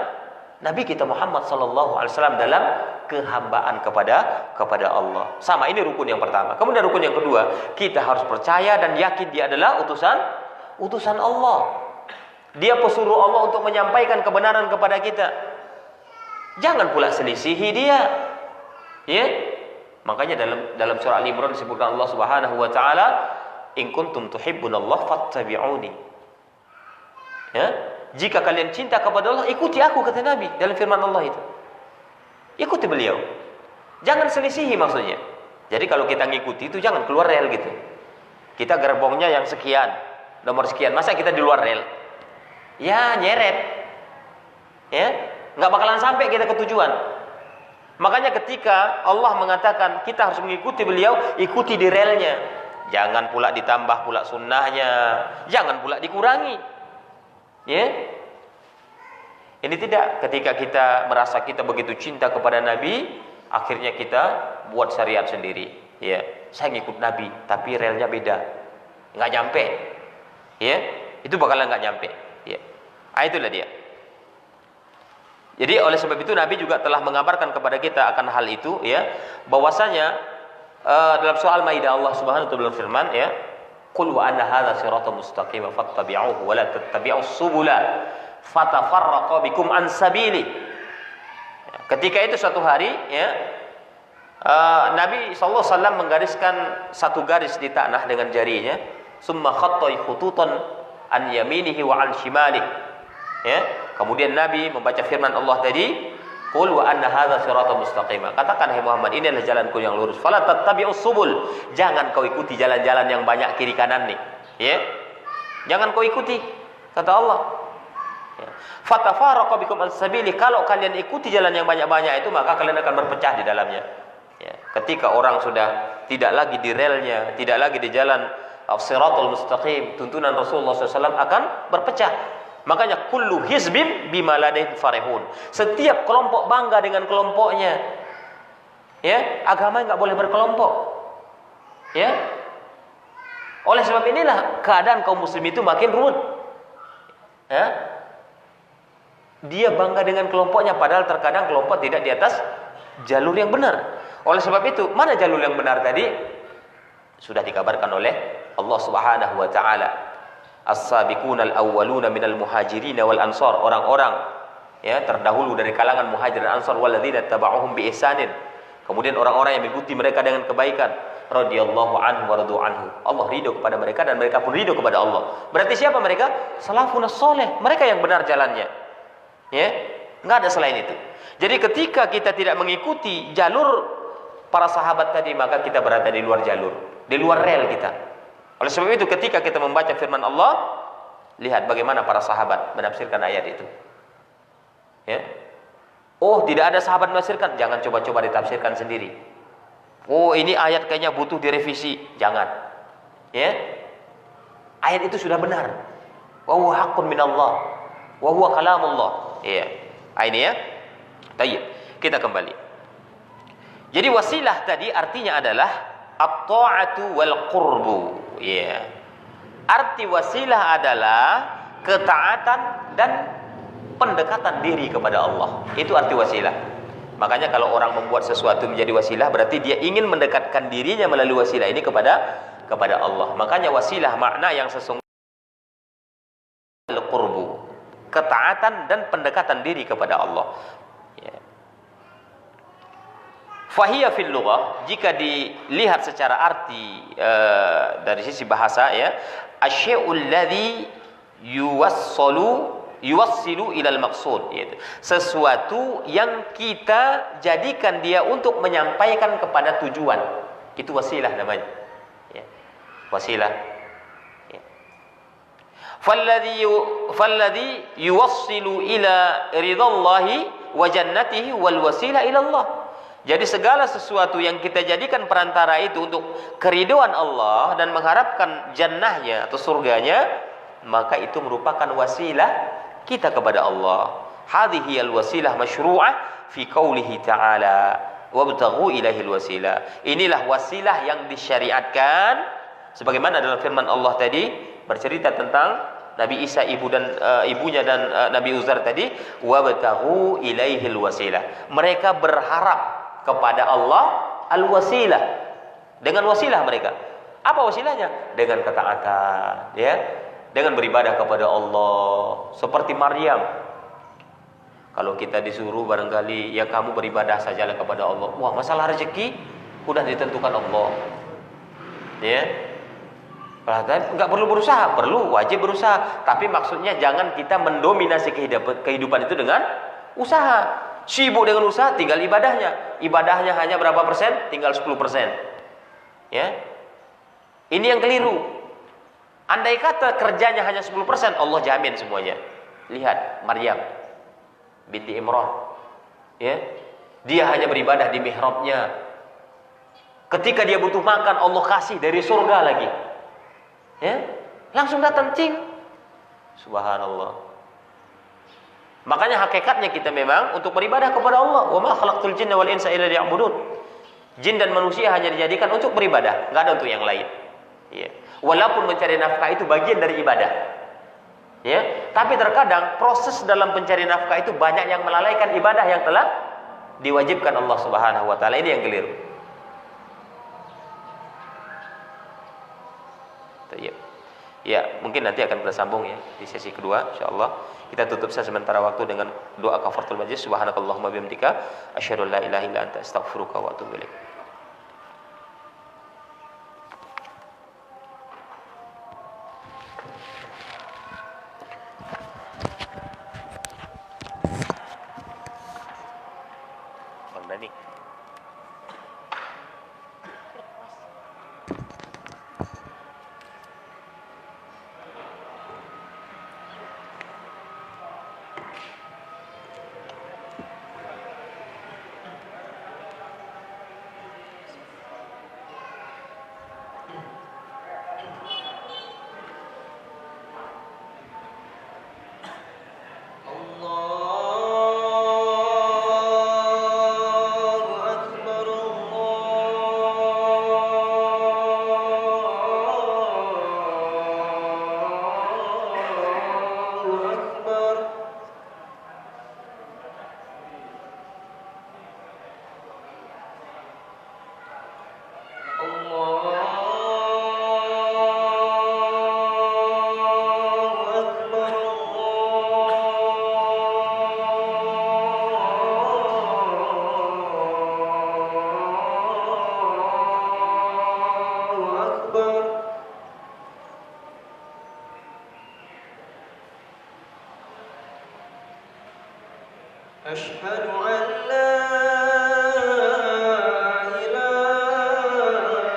Nabi kita Muhammad SAW dalam kehambaan kepada Allah. Sama, ini rukun yang pertama. Kemudian rukun yang kedua, kita harus percaya dan yakin dia adalah utusan Allah. Dia pesuruh Allah untuk menyampaikan kebenaran kepada kita. Jangan pula selisihi dia. Ya? Makanya dalam surah Al-Imran disebutkan Allah Subhanahu wa taala, "In kuntum tuhibbunallah fattabi'uni." Ya? Jika kalian cinta kepada Allah, ikuti aku, kata Nabi dalam firman Allah itu. Ikuti beliau. Jangan selisihi maksudnya. Jadi kalau kita ngikuti itu jangan keluar rel gitu. Kita gerbongnya yang sekian, nomor sekian. Masa kita di luar rel? Ya nyeret. Ya, nggak bakalan sampai kita ke tujuan. Makanya ketika Allah mengatakan kita harus mengikuti beliau, ikuti di relnya. Jangan pula ditambah pula sunnahnya, jangan pula dikurangi. Ya. Ini tidak, ketika kita merasa kita begitu cinta kepada Nabi, akhirnya kita buat syariat sendiri. Ya, saya ngikut Nabi, tapi relnya beda, nggak nyampe. Ya, itu bakalan nggak nyampe. Ya, itulah dia. Jadi oleh sebab itu Nabi juga telah mengabarkan kepada kita akan hal itu, ya, bahwasanya dalam surah Al-Maidah Allah Subhanahu wa taala berfirman, ya, qul wa anna hadza siratal mustaqim fattabi'uhu wa la tattabi'us subula fatafarraqa bikum an sabili. Ketika itu suatu hari, ya, Nabi sallallahu alaihi wasallam menggariskan satu garis di tanah dengan jarinya, summa khatta khututan an yaminihi wa an shimalihi. Ya, kemudian Nabi membaca firman Allah tadi, qul wa anna hadza siratal mustaqim. Katakan, hai Muhammad, ini adalah jalanku yang lurus. Fala tattabi'us subul. Jangan kau ikuti jalan-jalan yang banyak kiri kanan nih. Ya. Jangan kau ikuti, kata Allah. Ya. Fatafarraqa bikum as-sabili. Kalau kalian ikuti jalan yang banyak-banyak itu, maka kalian akan berpecah di dalamnya. Ya. Ketika orang sudah tidak lagi di relnya, tidak lagi di jalan as-siratal mustaqim, tuntunan Rasulullah SAW akan berpecah. Makanya kullu hizbin bima ladaihim farihun. Setiap kelompok bangga dengan kelompoknya. Ya, agama enggak boleh berkelompok. Ya. Oleh sebab inilah keadaan kaum muslim itu makin rumit. Ya. Dia bangga dengan kelompoknya, padahal terkadang kelompok tidak di atas jalur yang benar. Oleh sebab itu, mana jalur yang benar tadi? Sudah dikabarkan oleh Allah Subhanahu wa taala. As-sabiqunal awwaluna minal muhajirin wal ansar, orang-orang, ya, terdahulu dari kalangan muhajir dan ansar, walladzina tabauhum bi ihsanin, kemudian orang-orang yang mengikuti mereka dengan kebaikan, radhiyallahu anhu wa radu anhu. Allah ridho kepada mereka dan mereka pun ridho kepada Allah. Berarti siapa mereka? Salafun saleh, mereka yang benar jalannya. Ya, enggak ada selain itu. Jadi ketika kita tidak mengikuti jalur para sahabat tadi, maka kita berada di luar jalur, di luar rel kita. Oleh sebab itu ketika kita membaca firman Allah, lihat bagaimana para sahabat menafsirkan ayat itu. Ya. Oh, tidak ada sahabat menafsirkan, jangan coba-coba ditafsirkan sendiri. Oh, ini ayat kayaknya butuh direvisi, jangan. Ya. Ayat itu sudah benar. Wa huwa haqqun minallah, wa huwa kalamullah. Ya. Ini ya. Baik, kita kembali. Jadi wasilah tadi artinya adalah at-ta'atu wal qurbu. Ya. Arti wasilah adalah ketaatan dan pendekatan diri kepada Allah. Itu arti wasilah. Makanya kalau orang membuat sesuatu menjadi wasilah, berarti dia ingin mendekatkan dirinya melalui wasilah ini kepada Allah. Makanya wasilah makna yang sesungguhnya al-qurbu, ketaatan dan pendekatan diri kepada Allah. Ya. Fahiyya fil lughah, jika dilihat secara arti dari sisi bahasa, ya, asyai'ul ladzi yuwassilu ilal maqsud, yaitu sesuatu yang kita jadikan dia untuk menyampaikan kepada tujuan. Itu wasilah namanya. Ya. Wasilah. Ya. Falladzi yuwassilu ila ridallahi wa jannatihi wal wasila ila Allah. Jadi segala sesuatu yang kita jadikan perantara itu untuk keridhaan Allah dan mengharapkan jannahnya atau surganya, maka itu merupakan wasilah kita kepada Allah. Hadhihi al-wasilah masyru'ah fi qoulihi ta'ala wabtaghu ilaihil wasilah. Inilah wasilah yang disyariatkan sebagaimana dalam firman Allah tadi bercerita tentang Nabi Isa ibunya dan Nabi Uzair tadi, wabtaghu ilaihil wasilah. Mereka berharap kepada Allah al-wasilah. Dengan wasilah mereka. Apa wasilahnya? Dengan ketaatan, ya. Dengan beribadah kepada Allah. Seperti Maryam. Kalau kita disuruh barangkali, ya kamu beribadah sajalah kepada Allah. Wah, masalah rezeki sudah ditentukan Allah. Ya. Enggak perlu berusaha, perlu, wajib berusaha. Tapi maksudnya jangan kita mendominasi kehidupan itu dengan usaha. Sibuk dengan usaha, tinggal ibadahnya. Ibadahnya hanya berapa persen? Tinggal 10%. Ya. Ini yang keliru. Andai kata kerjanya hanya 10%, Allah jamin semuanya. Lihat Maryam. binti Imran. Ya. Dia hanya beribadah di mihrabnya. Ketika dia butuh makan, Allah kasih dari surga lagi. Ya. Langsung datang cing. Subhanallah. Makanya hakikatnya kita memang untuk beribadah kepada Allah. Wa ma khalaqtul jinna wal insa illa liya'budun. Jin dan manusia hanya dijadikan untuk beribadah, enggak ada untuk yang lain. Ya. Walaupun mencari nafkah itu bagian dari ibadah. Ya, tapi terkadang proses dalam pencari nafkah itu banyak yang melalaikan ibadah yang telah diwajibkan Allah Subhanahu wa taala. Ini yang keliru. Ya. Ya, mungkin nanti akan bersambung ya di sesi kedua insyaallah. Kita tutup sementara waktu dengan doa kafaratul majlis. Subhanakallahumma bihamdika asyhadu an la ilaha illa anta astaghfiruka wa atubu ilaik. Bang Dani. أشهد أن لا إله إلا الله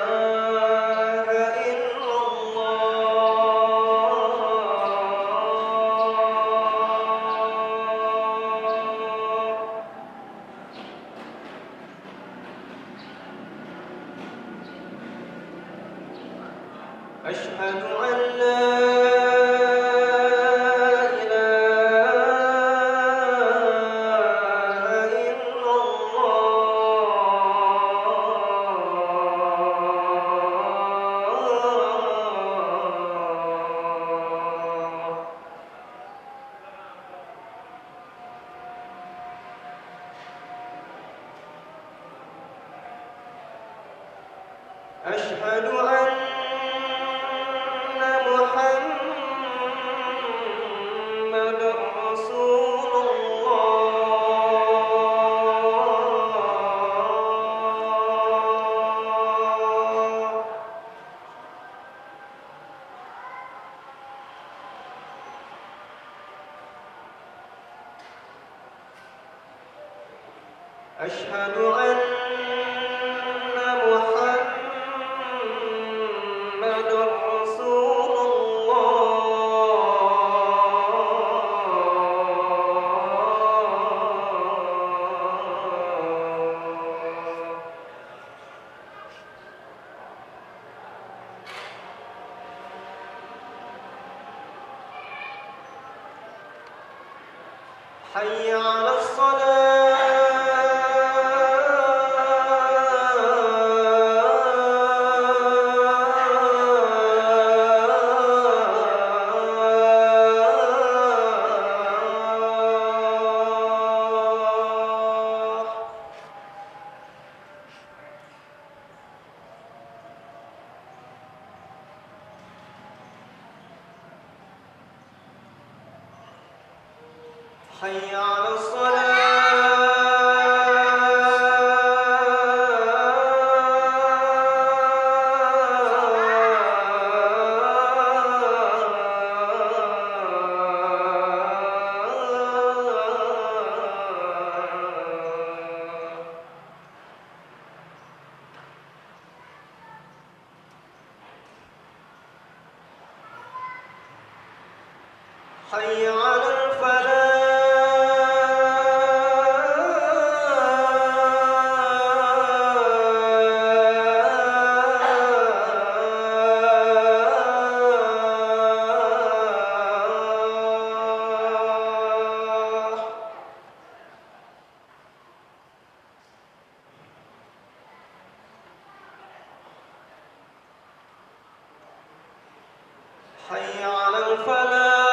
أشهد أن لا أشهد أن محمد رسول الله أشهد أن محمد رسول الله حي على الصلاة حي على الصلاة حي على الفلاح حي على الفلاح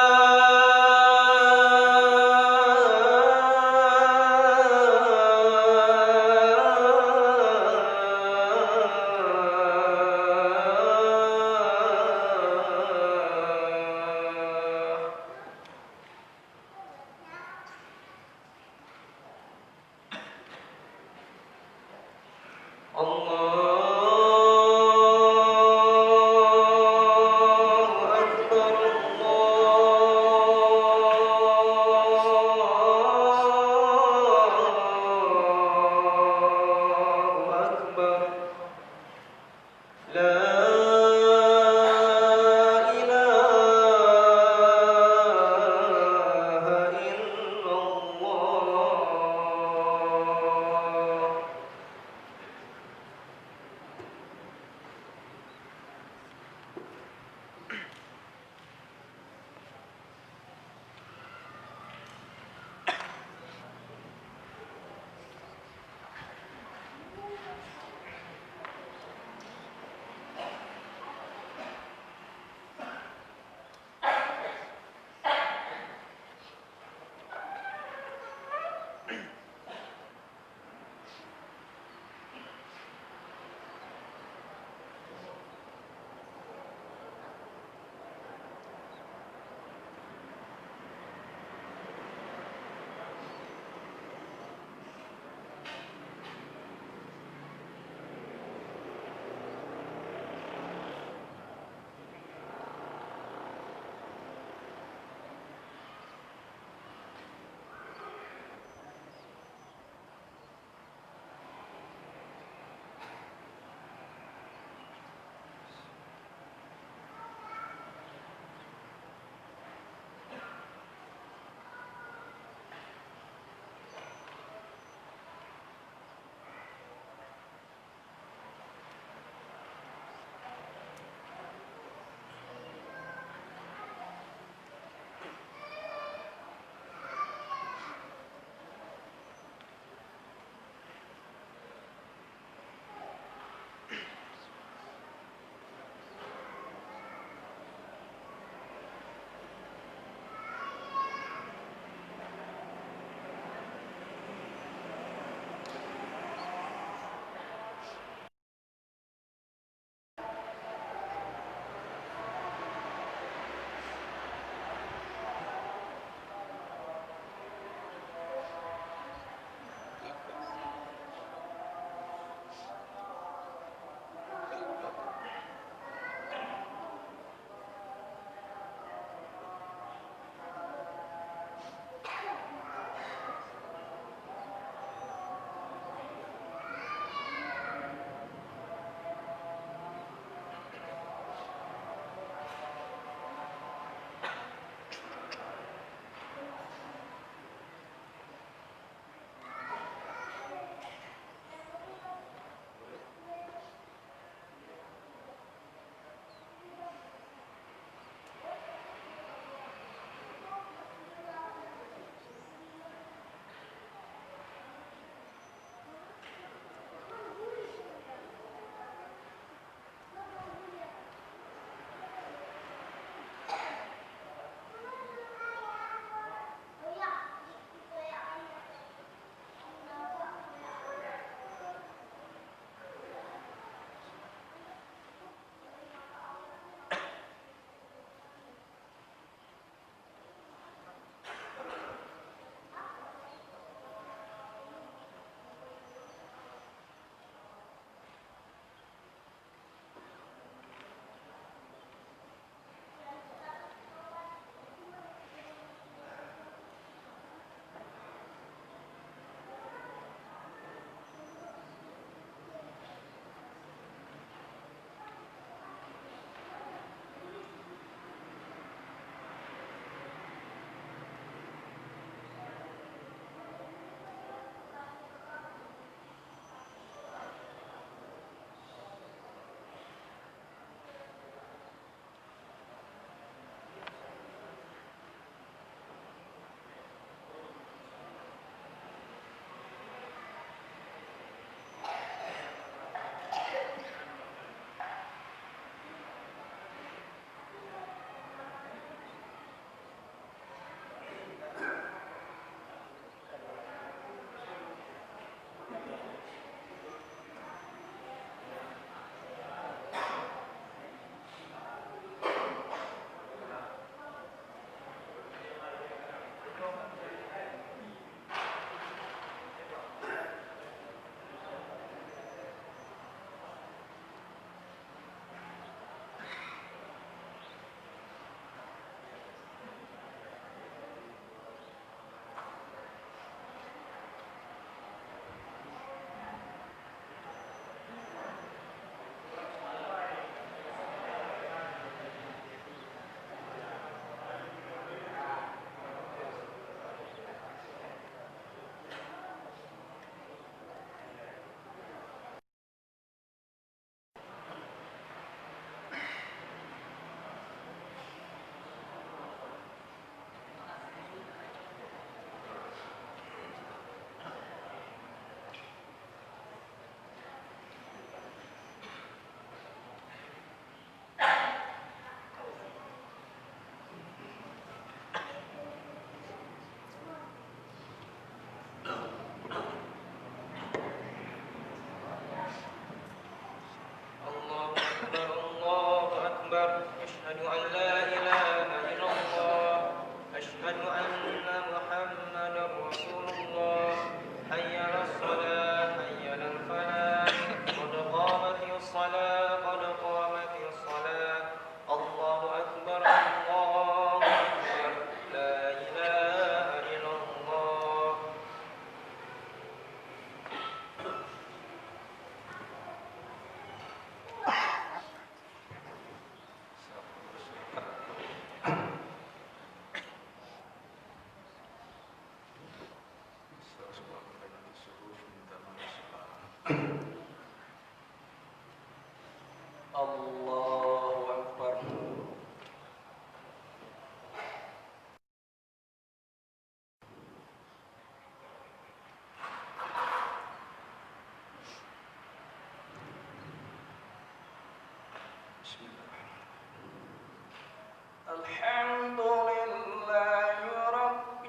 الحمد لله رب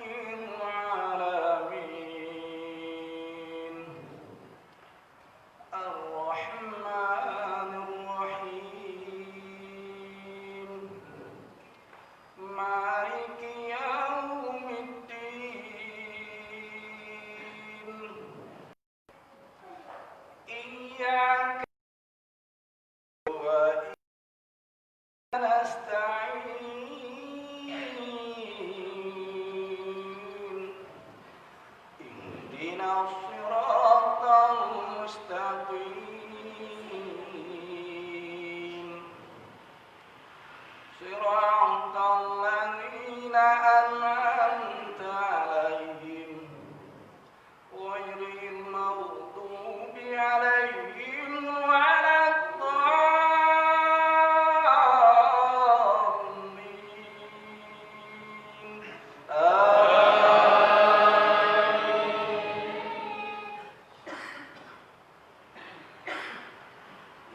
العالمين الرحمن الرحيم مالك يوم الدين إياك وإياك نستعين اهدنا الصراط المستقيم صراط الذين أنعمت عليهم غير المغضوب عليهم ولا الضالين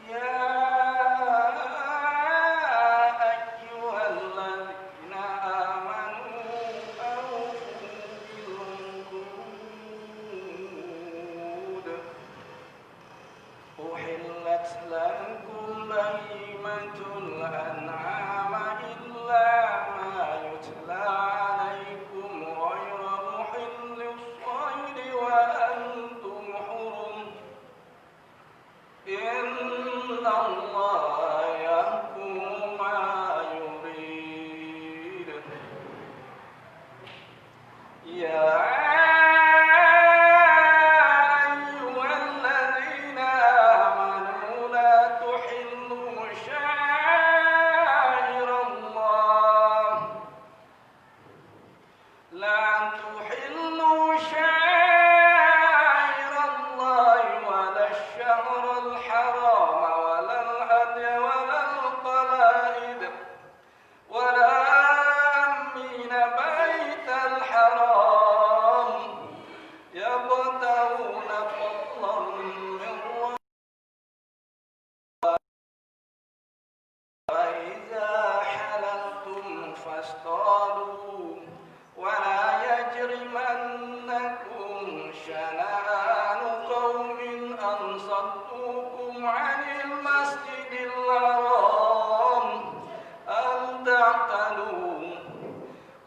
يا أيها الذين آمنوا أوفوا بالعقود أحلت لكم بهيمة الأنعام إلا ما يتلى عليكم غير محل الصيد وأنتم حرم إن الله يحكم ما يريد يا أيها الذين آمنوا لا تحلوا شعائر الله ولا الشهر الحرام ولا الهدي ولا القلائد ولا آمين بيت الحرام يبتغون فضلا من ربهم وإذا حللتم فاصطادوا ولا يجرمنكم شنآن قوم أن صدوكم عن المسجد الحرام أن تعتدوا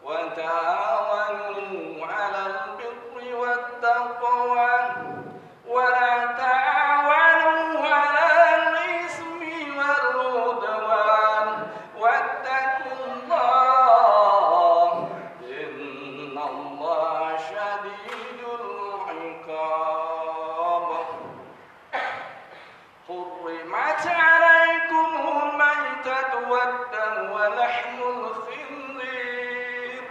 وتعاونوا على البر والتقوى ولا تعاونوا على الإثم والعدوان واتقوا الله إن الله شديد العقاب حرمت عليكم الميتة والدم ولحم الخنزير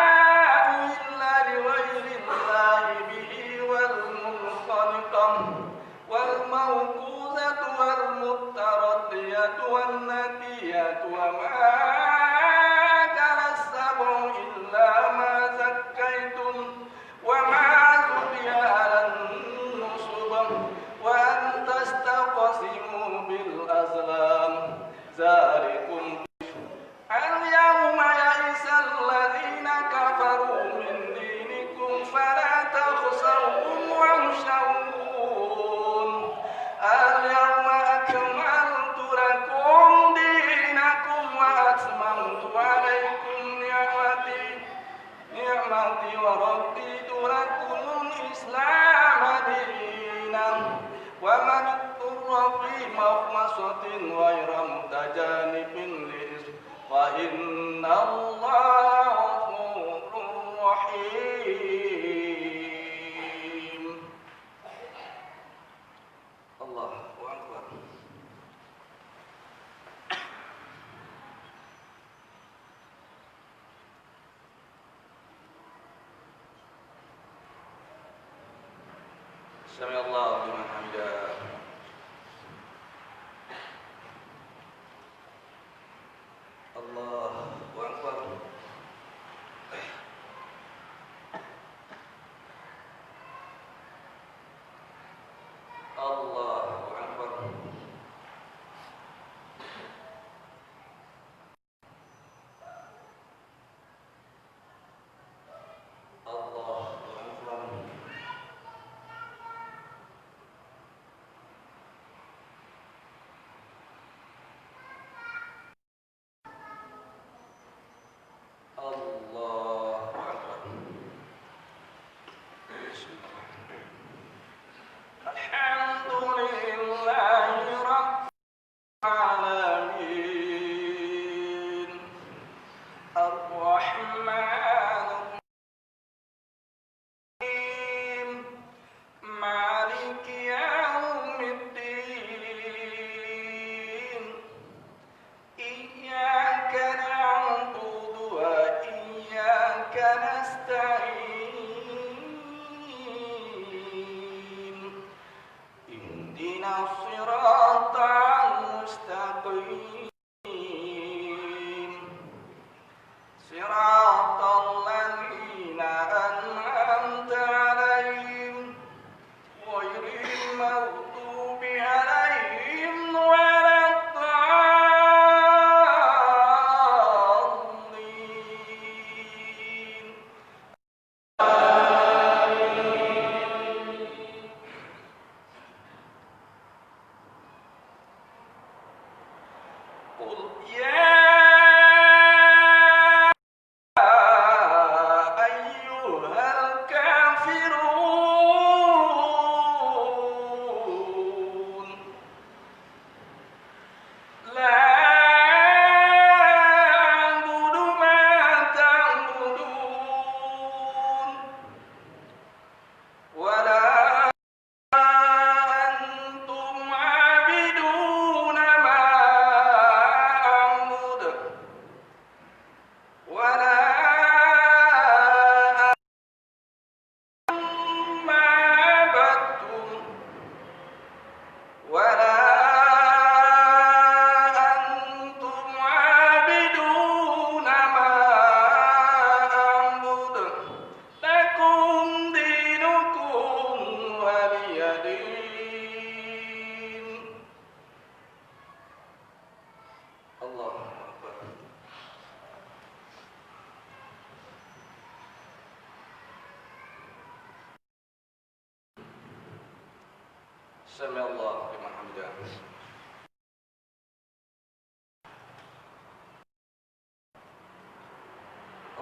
إلا لغير الله به والمنخنقة والموقوذة والمتردية والنتية وما أكل السبع إلا ما زكيتم وما ذبح على النصب وأن تستقسموا بالأزلام ذلكم اليوم يئس الذين كفروا من دينكم فلا تخشوهم واخشون اليوم أكملت لكم دينكم وأتممت عليكم نعمتي ورضيت لكم الإسلام دينا ومن اضطر في مخمصة غير متجانف لإثم فإن الله غفور رحيم الله أكبر سمع الله لمن حمده الله أكبر الله أكبر اهدنا الصراط المستقيم صراط الذين أنعمت عليهم غير المغضوب عليهم ولا الضالين. قل يا أيها الكافرون لا أعبد ما تعبدون ولا أنتم عابدون ما أعبد ولا أنتم ما عبدتم ولا أنتم عابدون ما أعبد لكم دينكم ولي دين. الله أكبر. سمع الله لمن حمده.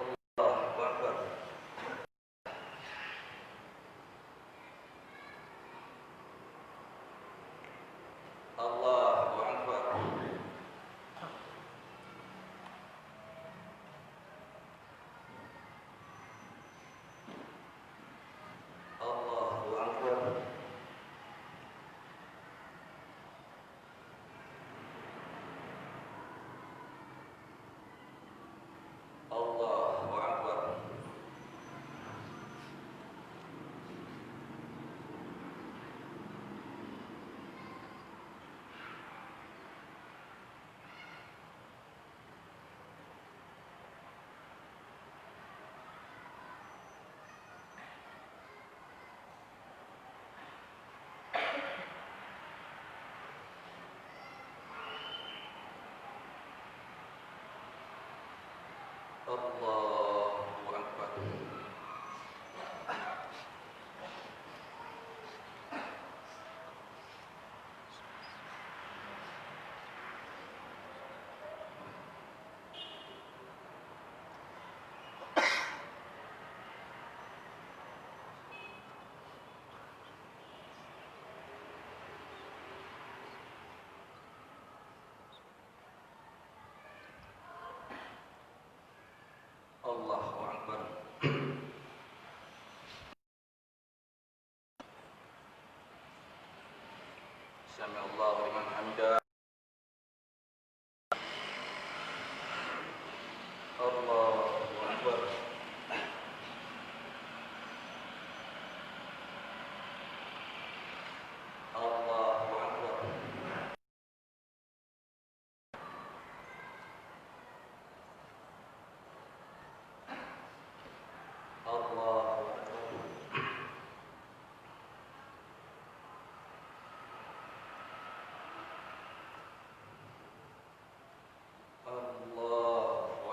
الله أكبر. الله أكبر. الله أكبر. الله أكبر. الله أكبر. الله أكبر. سمع الله لمن حمده. الله أكبر. الله أكبر. الله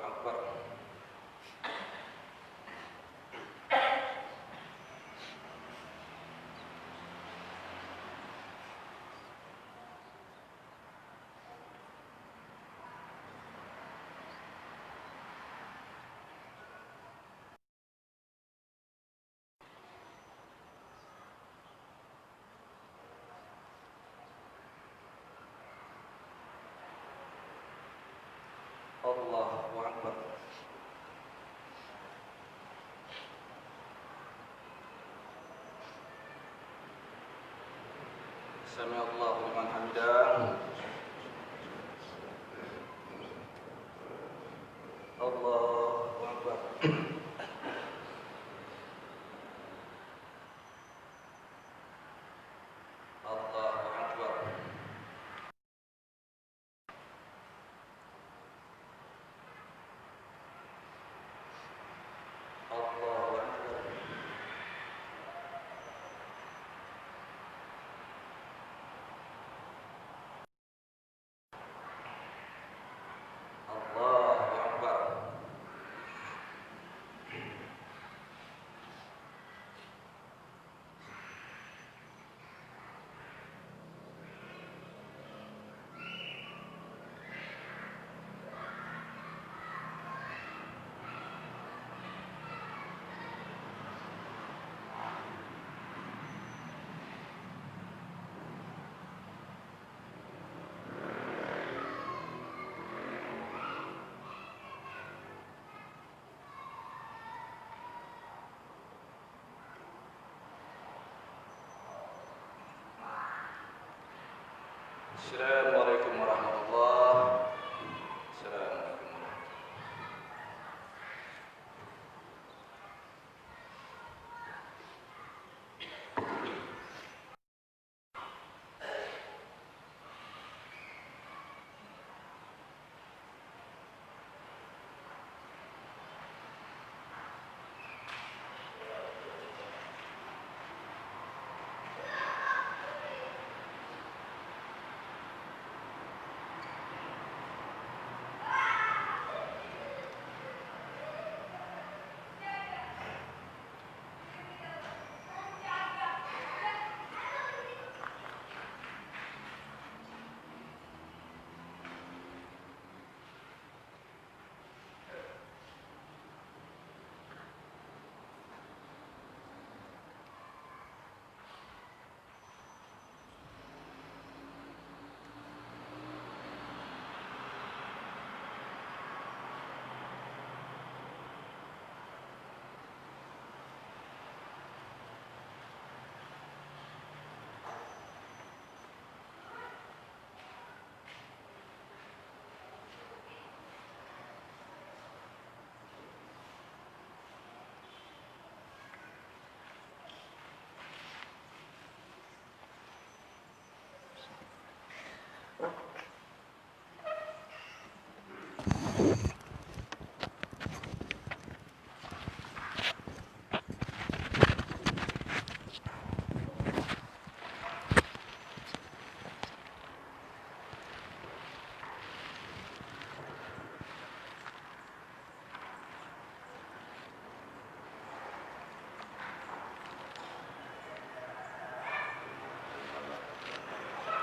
أكبر. Allahu Akbar. Sami Allahu liman hamidah. Allahu Akbar. Allahu Akbar. Assalamualaikum warahmatullahi wabarakatuh.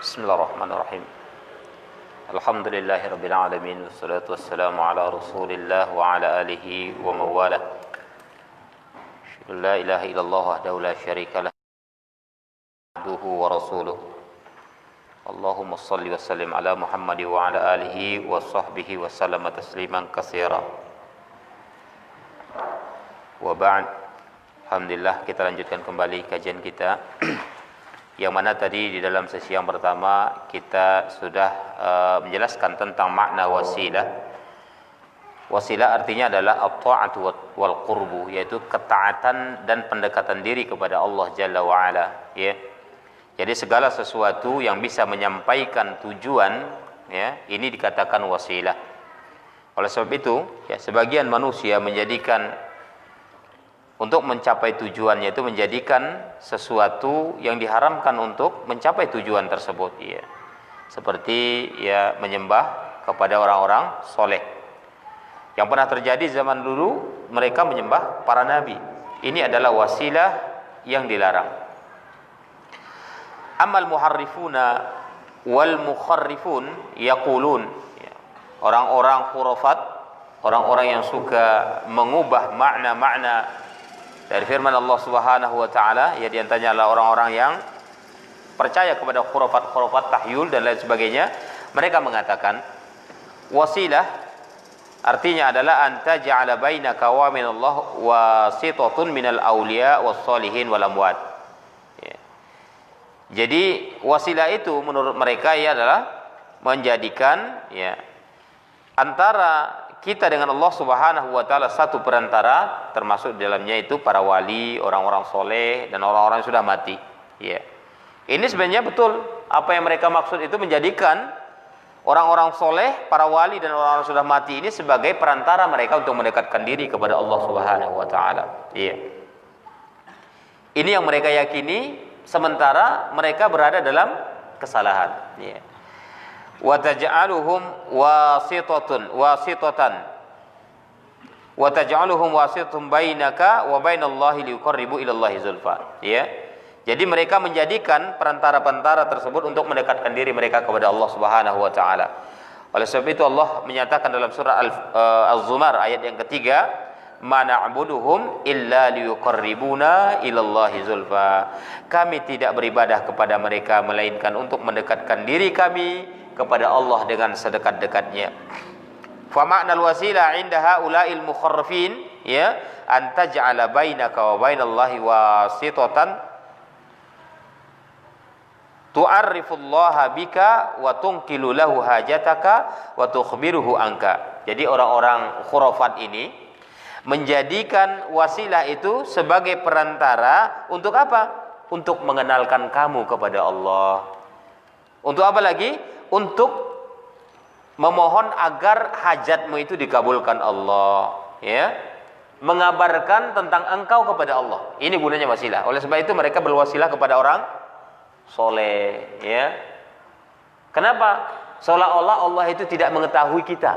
Bismillahirrahmanirrahim. Alhamdulillahirabbil alamin wassalatu wassalamu ala Rasulillah wa ala alihi wa mawalah. La ilaha illallah wahdahu la syarika lah abduhu wa rasuluh. Allahumma shalli wa sallim ala Muhammad wa ala alihi wa sahbihi wa sallama tasliman katsira. Wa ba'd. Alhamdulillah, kita lanjutkan kembali kajian kita. Yang mana tadi di dalam sesi yang pertama kita sudah menjelaskan tentang makna wasilah. Wasilah artinya adalah at-ta'atu wal qurbu, yaitu ketaatan dan pendekatan diri kepada Allah Jalla wa Ala, ya. Jadi segala sesuatu yang bisa menyampaikan tujuan, ya, ini dikatakan wasilah. Oleh sebab itu, ya, sebagian manusia menjadikan untuk mencapai tujuannya itu menjadikan sesuatu yang diharamkan untuk mencapai tujuan tersebut, ya. Seperti, ya, menyembah kepada orang-orang soleh. Yang pernah terjadi zaman dulu, mereka menyembah para nabi. Ini adalah wasilah yang dilarang. Amal muharrifuna wal mukharrifun yaqulun, ya, orang-orang khurafat, orang-orang yang suka mengubah makna-makna dari firman Allah Subhanahu wa taala, ya, di antaranya adalah orang-orang yang percaya kepada khurafat-khurafat, tahyul dan lain sebagainya. Mereka mengatakan wasilah artinya adalah anta ja'ala bainaka wa minallah wasitatun minal auliya was solihin wal amwat. Ya. Jadi wasilah itu menurut mereka ya adalah menjadikan, ya, antara kita dengan Allah Subhanahu wa taala satu perantara, termasuk di dalamnya itu para wali, orang-orang soleh dan orang-orang yang sudah mati, ya. Ini sebenarnya betul apa yang mereka maksud itu, menjadikan orang-orang soleh, para wali dan orang-orang sudah mati ini sebagai perantara mereka untuk mendekatkan diri kepada Allah Subhanahu wa taala, ya. Ini yang mereka yakini, sementara mereka berada dalam kesalahan, ya. Wa taj'aluhum wasitatan wa taj'aluhum wasitun bainaka wa bainallahi liqarribu ilallahi zulfa, ya. Jadi mereka menjadikan perantara-perantara tersebut untuk mendekatkan diri mereka kepada Allah Subhanahu wa taala. Oleh sebab itu Allah menyatakan dalam surah Az-Zumar ayat yang ketiga, ma na'buduhum illa liqarribuna ilallahi zulfa. Kami tidak beribadah kepada mereka melainkan untuk mendekatkan diri kami kepada Allah dengan sedekat-dekatnya. Fa ma'nal wasilah 'inda haula'il mukharrafin, ya, an taj'ala bainaka wa bainallahi wasitatan tu'arrifullaha bika wa tunqilu lahu hajataka wa tukhbiruhu anka. Jadi orang-orang khurafat ini menjadikan wasilah itu sebagai perantara untuk apa? Untuk mengenalkan kamu kepada Allah. Untuk apa lagi? Untuk memohon agar hajatmu itu dikabulkan Allah, ya. Mengabarkan tentang engkau kepada Allah. Ini gunanya wasilah. Oleh sebab itu mereka berwasilah kepada orang soleh, ya. Kenapa? Seolah-olah Allah itu tidak mengetahui kita.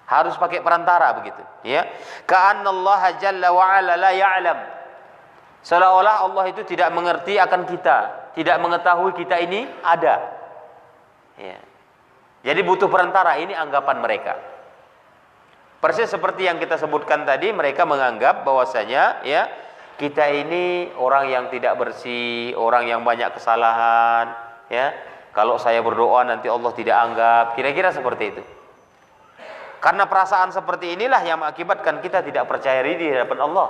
Harus pakai perantara begitu, ya. Ka'annallaha jalla wa ala la ya'lam. Seolah-olah Allah itu tidak mengerti akan kita, tidak mengetahui kita ini ada. Ya. Jadi butuh perantara, ini anggapan mereka. Persis seperti yang kita sebutkan tadi, mereka menganggap bahwasanya ya kita ini orang yang tidak bersih, orang yang banyak kesalahan, ya. Kalau saya berdoa nanti Allah tidak anggap, kira-kira seperti itu. Karena perasaan seperti inilah yang mengakibatkan kita tidak percaya diri di hadapan Allah.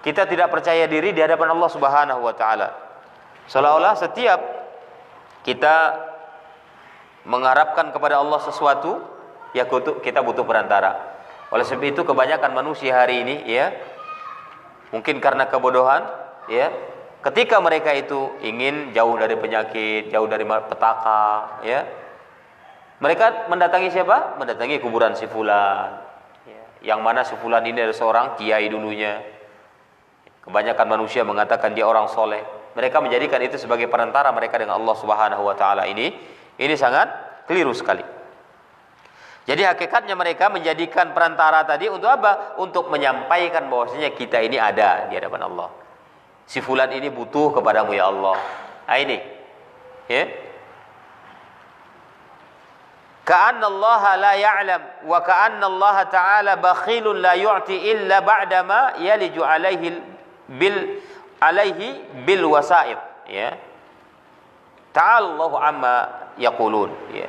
Kita tidak percaya diri di hadapan Allah Subhanahu wa taala. Seolah-olah setiap kita mengharapkan kepada Allah sesuatu, ya kita butuh perantara. Oleh sebab itu kebanyakan manusia hari ini, ya, mungkin karena kebodohan, ya, ketika mereka itu ingin jauh dari penyakit, jauh dari petaka, ya, mereka mendatangi siapa? Mendatangi kuburan si fulan, ya, yang mana si fulan ini adalah seorang kiai dulunya. Kebanyakan manusia mengatakan dia orang soleh. Mereka menjadikan itu sebagai perantara mereka dengan Allah Subhanahu wa taala. Ini sangat keliru sekali. Jadi hakikatnya mereka menjadikan perantara tadi untuk apa? Untuk menyampaikan bahwasanya kita ini ada di hadapan Allah. Si fulan ini butuh kepadamu ya Allah. Nah ini, ya. Ka'anna Allah la ya'lam wa ka'anna Allah ta'ala bakhilun la yu'ti illa ba'dama yaliju alaihi bil wasa'id, ya. Ta'ala Allahu amma yaqulun, ya.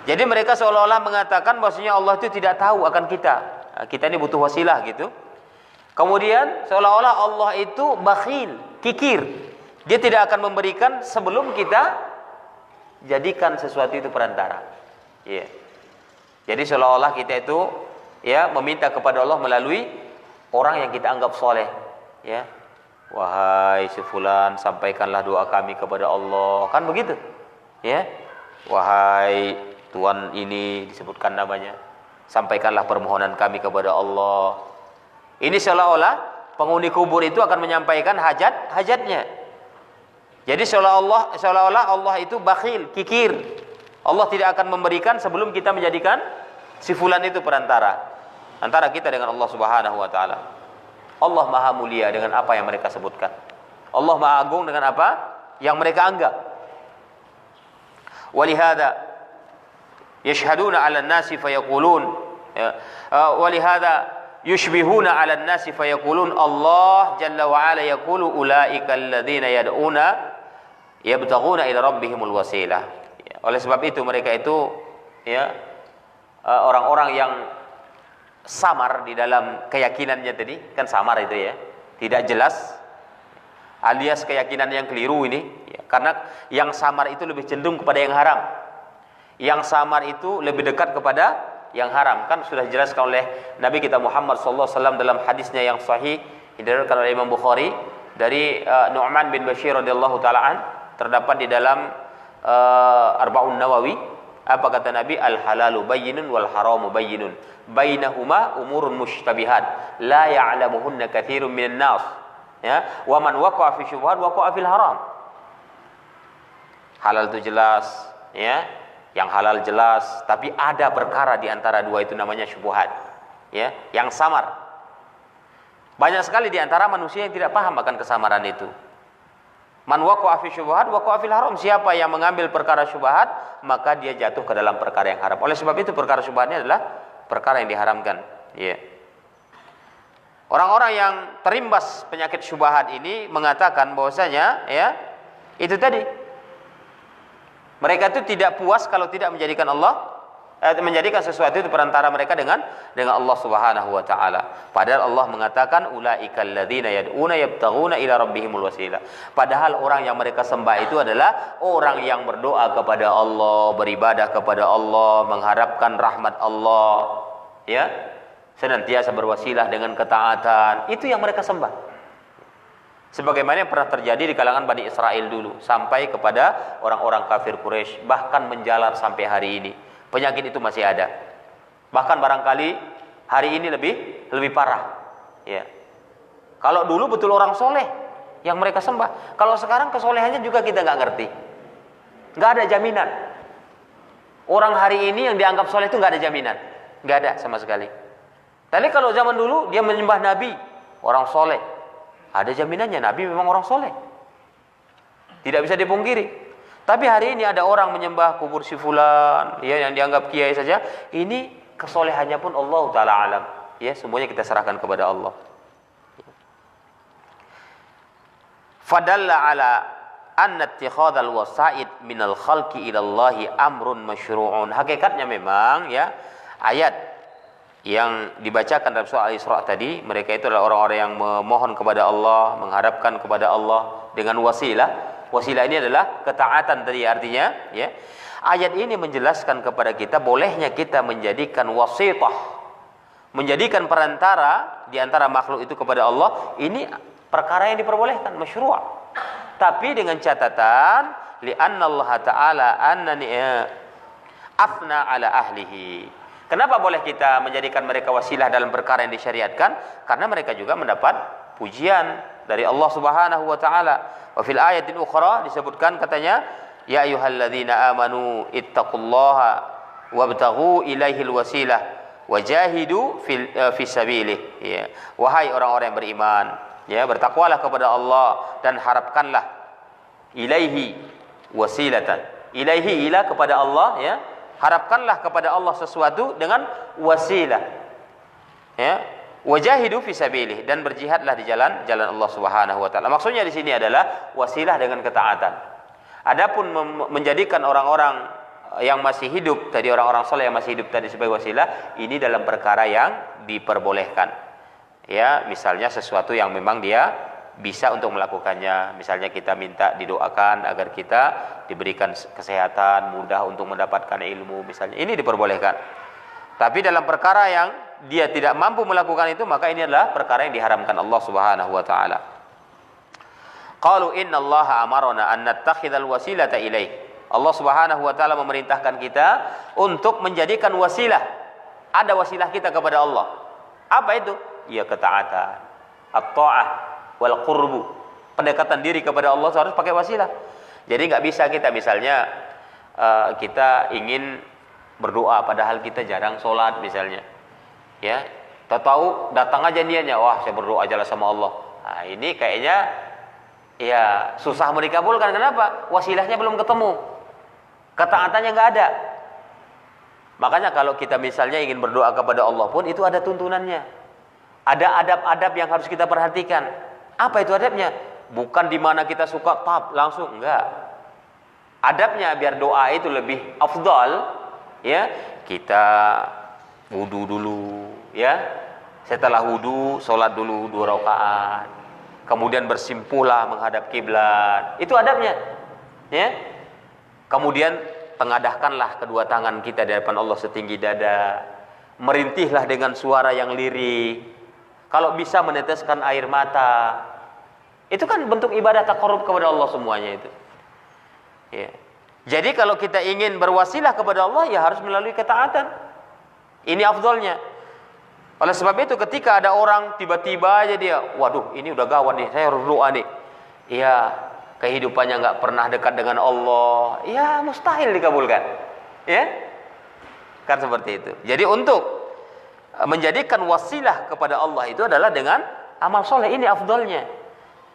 Jadi mereka seolah-olah mengatakan bahwasanya Allah itu tidak tahu akan kita. Kita ini butuh wasilah gitu. Kemudian seolah-olah Allah itu bakhil, kikir. Dia tidak akan memberikan sebelum kita jadikan sesuatu itu perantara. Ya. Jadi seolah-olah kita itu ya meminta kepada Allah melalui orang yang kita anggap soleh. Ya. Wahai si fulan, sampaikanlah doa kami kepada Allah. Kan begitu. Ya. Wahai Tuhan ini disebutkan namanya, sampaikanlah permohonan kami kepada Allah. Ini seolah-olah penghuni kubur itu akan menyampaikan hajatnya. Jadi seolah-olah Allah itu bakhil, kikir. Allah tidak akan memberikan sebelum kita menjadikan si fulan itu perantara antara kita dengan Allah Subhanahu wa taala. Allah Maha Mulia dengan apa yang mereka sebutkan. Allah Maha Agung dengan apa yang mereka anggap. Walihada yashhaduna 'alan nasi fayaqulun walihada yushbihuna 'alan nasi fayaqulun Allah jalla wa 'ala yaqulu ulaika alladziina yad'una yabtaghuna ila rabbihimul wasilah. Oleh sebab itu mereka itu ya orang-orang yang samar di dalam keyakinannya tadi, kan samar itu ya, tidak jelas, alias keyakinan yang keliru ini ya, karena yang samar itu lebih cenderung kepada yang haram. Yang samar itu lebih dekat kepada yang haram. Kan sudah dijelaskan oleh Nabi kita Muhammad SAW dalam hadisnya yang sahih diriwayatkan oleh Imam Bukhari dari Nu'man bin Bashir radhiyallahu taala terdapat di dalam Arba'un Nawawi. Apa kata Nabi? Al halalu bayyinun wal haramu bayyinun bainahuma umurun mushtabihat la ya'lamuhunna katsirun minan nas, ya, wa man waqa'a fi syubhat waqa'a fil haram. Halal itu jelas, ya, yang halal jelas, tapi ada perkara di antara dua itu namanya syubhat, ya, yang samar. Banyak sekali di antara manusia yang tidak paham akan kesamaran itu. Man waqa'a fi syubhat waqa'a fil haram. Siapa yang mengambil perkara syubhat, maka dia jatuh ke dalam perkara yang haram. Oleh sebab itu perkara syubhatnya adalah perkara yang diharamkan, ya. Orang-orang yang terimbas penyakit syubhat ini mengatakan bahwasanya ya itu tadi, mereka itu tidak puas kalau tidak menjadikan Allah menjadikan sesuatu itu perantara mereka dengan Allah Subhanahu wa taala. Padahal Allah mengatakan ulaikal ladzina yad'una yabtaghuna ila rabbihimul wasilah. Padahal orang yang mereka sembah itu adalah orang yang berdoa kepada Allah, beribadah kepada Allah, mengharapkan rahmat Allah, ya. Senantiasa berwasilah dengan ketaatan. Itu yang mereka sembah. Sebagaimana yang pernah terjadi di kalangan Bani Israel dulu sampai kepada orang-orang kafir Quraisy, bahkan menjalar sampai hari ini. Penyakit itu masih ada. Bahkan barangkali hari ini lebih parah. Ya. Kalau dulu betul orang soleh yang mereka sembah. Kalau sekarang kesolehannya juga kita nggak ngerti. Nggak ada jaminan. Orang hari ini yang dianggap soleh itu nggak ada jaminan. Nggak ada sama sekali. Tapi kalau zaman dulu dia menyembah Nabi, orang soleh. Ada jaminannya Nabi memang orang soleh. Tidak bisa dipungkiri. Tapi hari ini ada orang menyembah kubur si fulan, ya, yang dianggap kiai saja. Ini kesolehannya pun Allah Ta'ala alam. Ya, semuanya kita serahkan kepada Allah. Fadalla ala anna ittikhadhal wasaid minal khalqi ilallahi amrun masyru'un. Hakikatnya memang ya, ayat yang dibacakan dalam surah Al-Isra tadi, mereka itu adalah orang-orang yang memohon kepada Allah, mengharapkan kepada Allah dengan wasilah. Wasilah ini adalah ketaatan tadi artinya, ya. Ayat ini menjelaskan kepada kita bolehnya kita menjadikan wasithah, menjadikan perantara di antara makhluk itu kepada Allah. Ini perkara yang diperbolehkan, masyru'. Tapi dengan catatan li'anna Allah Ta'ala annani afna ala ahlihi. Kenapa boleh kita menjadikan mereka wasilah dalam perkara yang disyariatkan? Karena mereka juga mendapat pujian dari Allah Subhanahu wa taala. Wa fil ayatin ukhra disebutkan katanya, ya ayyuhalladzina amanu ittaqullaha wabtaghu ilaihil wasilah wajahidu fi sabilih. Ya. Wahai orang-orang yang beriman, ya, bertakwalah kepada Allah dan harapkanlah ilaihi wasilatan. Ilaihi ila kepada Allah, ya. Harapkanlah kepada Allah sesuatu dengan wasilah. Ya. Wajahidu fi sabilih, dan berjihadlah di jalan Allah Subhanahu wa taala. Maksudnya di sini adalah wasilah dengan ketaatan. Adapun menjadikan orang-orang yang masih hidup tadi, orang-orang soleh yang masih hidup tadi sebagai wasilah, ini dalam perkara yang diperbolehkan. Ya, misalnya sesuatu yang memang dia bisa untuk melakukannya. Misalnya kita minta didoakan agar kita diberikan kesehatan, mudah untuk mendapatkan ilmu, misalnya. Ini diperbolehkan. Tapi dalam perkara yang dia tidak mampu melakukan itu, maka ini adalah perkara yang diharamkan Allah Subhanahu wa taala. Qalu innallaha amarna an nattakhidhal wasilata ilaih. Allah Subhanahu wa taala memerintahkan kita untuk menjadikan wasilah. Ada wasilah kita kepada Allah. Apa itu? Ya ketaatan, at-ta'ah wal qurbu. Pendekatan diri kepada Allah harus pakai wasilah. Jadi nggak bisa kita misalnya kita ingin berdoa padahal kita jarang sholat misalnya. Ya, tahu datang aja niatnya, wah saya berdoa aja lah sama Allah. Nah, ini kayaknya ya susah dikabulkan. Kenapa? Wasilahnya belum ketemu, ketaatannya nggak ada. Makanya kalau kita misalnya ingin berdoa kepada Allah pun itu ada tuntunannya, ada adab-adab yang harus kita perhatikan. Apa itu adabnya? Bukan di mana kita suka tap langsung, enggak. Adabnya biar doa itu lebih afdal, ya kita wudu dulu, ya. Setelah wudu, sholat dulu 2 rakaat. Kemudian bersimpuhlah menghadap kiblat. Itu adabnya, ya. Kemudian tengadahkanlah kedua tangan kita di hadapan Allah setinggi dada. Merintihlah dengan suara yang lirih. Kalau bisa meneteskan air mata. Itu kan bentuk ibadah taqarrub kepada Allah semuanya itu. Ya. Jadi kalau kita ingin berwasilah kepada Allah, ya harus melalui ketaatan. Ini afdolnya. Oleh sebab itu ketika ada orang tiba-tiba aja dia, waduh ini udah gawat nih, saya harus doa nih. Iya, kehidupannya nggak pernah dekat dengan Allah, ya mustahil dikabulkan. Ya, kan seperti itu. Jadi untuk menjadikan wasilah kepada Allah itu adalah dengan amal soleh. Ini afdolnya.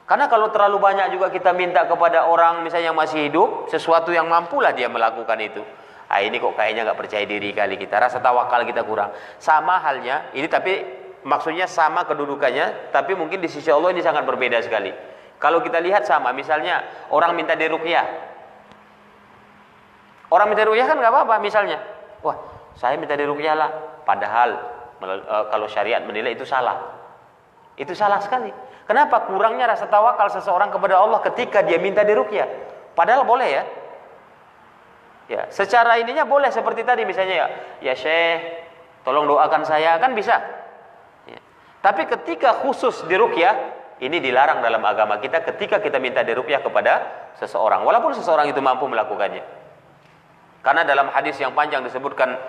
Karena kalau terlalu banyak juga kita minta kepada orang misalnya yang masih hidup, sesuatu yang mampulah dia melakukan itu. Ah, ini kok kayaknya nggak percaya diri kali kita, rasa tawakal kita kurang. Sama halnya, ini tapi maksudnya sama kedudukannya, tapi mungkin di sisi Allah ini sangat berbeda sekali. Kalau kita lihat sama, misalnya orang minta diruqyah. Orang minta diruqyah kan nggak apa-apa, misalnya, wah saya minta diruqyah lah. Padahal kalau syariat menilai itu salah. Itu salah sekali. Kenapa? Kurangnya rasa tawakal seseorang kepada Allah ketika dia minta diruqyah. Padahal boleh ya. Ya, secara ininya boleh seperti tadi misalnya ya Syekh, tolong doakan saya, kan bisa. Ya. Tapi ketika khusus diruqyah, ini dilarang dalam agama kita ketika kita minta diruqyah kepada seseorang, walaupun seseorang itu mampu melakukannya. Karena dalam hadis yang panjang disebutkan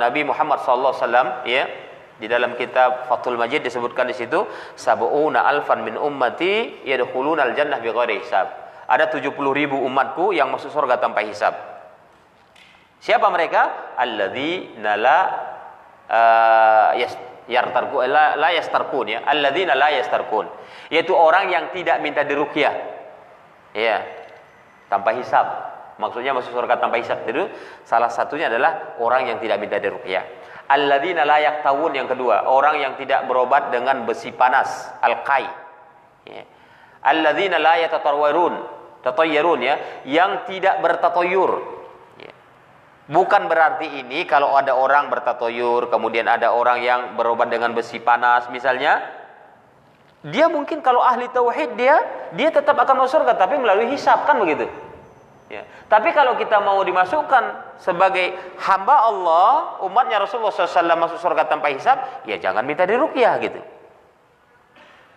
Nabi Muhammad SAW, ya, di dalam kitab Fathul Majid disebutkan di situ, sab'una alfan min ummati yadkhuluna al-jannah bighairi hisab. Ada 70.000 umatku yang masuk surga tanpa hisab. Siapa mereka? Alladzina la yastarqun, ya. Alladzina la yastarqun, yaitu orang yang tidak minta diruqyah. Ya. Tanpa hisab. Maksudnya masuk surga tanpa hisab. Itu salah satunya adalah orang yang tidak minta diruqyah. Alladzina la yaktawun, yang kedua, orang yang tidak berobat dengan besi panas, al-qai. Ya. Alladzina la tatayyarun, ya, yang tidak bertatoyur. Ya. Bukan berarti ini kalau ada orang bertatoyur, kemudian ada orang yang berobat dengan besi panas misalnya, dia mungkin kalau ahli tauhid dia tetap akan masuk surga tapi melalui hisab, kan begitu. Ya. Tapi kalau kita mau dimasukkan sebagai hamba Allah, umatnya Rasulullah SAW masuk surga tanpa hisab, ya jangan minta diruqyah gitu.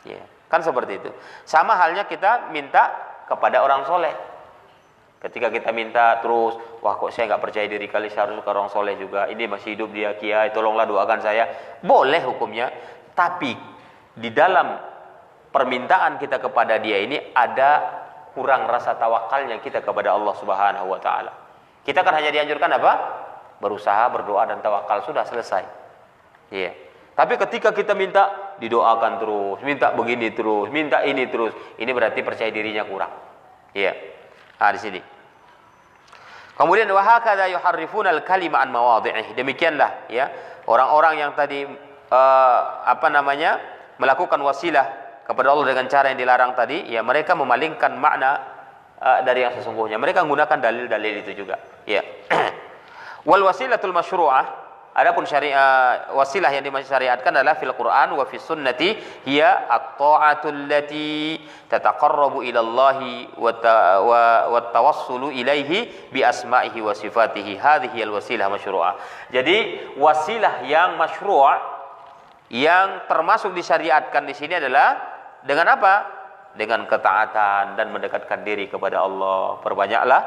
Ya, kan seperti itu. Sama halnya kita minta kepada orang soleh. Ketika kita minta terus, wah kok saya nggak percaya diri kali, saya harus ke orang soleh juga. Ini masih hidup dia, kiai, tolonglah doakan saya. Boleh hukumnya, tapi di dalam permintaan kita kepada dia ini ada kurang rasa tawakalnya kita kepada Allah Subhanahu wa taala. Kita kan hanya dianjurkan apa? Berusaha, berdoa dan tawakal, sudah selesai. Iya. Tapi ketika kita minta didoakan terus, minta begini terus, minta ini terus, ini berarti percaya dirinya kurang. Iya. Nah, di sini. Kemudian wa hakadha yuharrifuna al-kalima an mawadhi'i. Demikianlah ya, orang-orang yang tadi melakukan wasilah kepada Allah dengan cara yang dilarang tadi, ya mereka memalingkan makna dari yang sesungguhnya. Mereka menggunakan dalil-dalil itu juga. Ya. Wal wasilatul masyru'ah, adapun wasilah yang disyariatkan adalah fil Quran wa fis sunnati hiya at-ta'atul lati tataqarrabu ila Allah wa tawassulu ilaihi bi asma'ihi wa sifatihi. Hadhihi al-wasilah masyru'ah. Jadi wasilah yang masyru', yang termasuk disyariatkan di sini adalah dengan apa? Dengan ketaatan dan mendekatkan diri kepada Allah. Perbanyaklah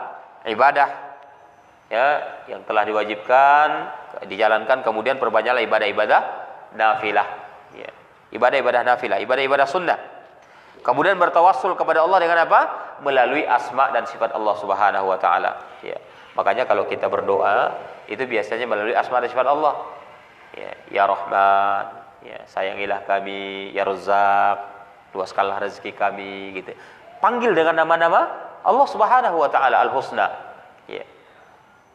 ibadah ya yang telah diwajibkan dijalankan, kemudian perbanyaklah ibadah-ibadah nafilah. Ya. Ibadah-ibadah nafilah, ibadah-ibadah sunnah. Kemudian bertawassul kepada Allah dengan apa? Melalui asma dan sifat Allah Subhanahu wa taala. Ya. Makanya kalau kita berdoa itu biasanya melalui asma dan sifat Allah. Ya Rahman, ya sayangilah kami, ya Razzaq, luaskanlah rezeki kami, gitu. Panggil dengan nama-nama Allah Subhanahu wa taala al-husna. Ya.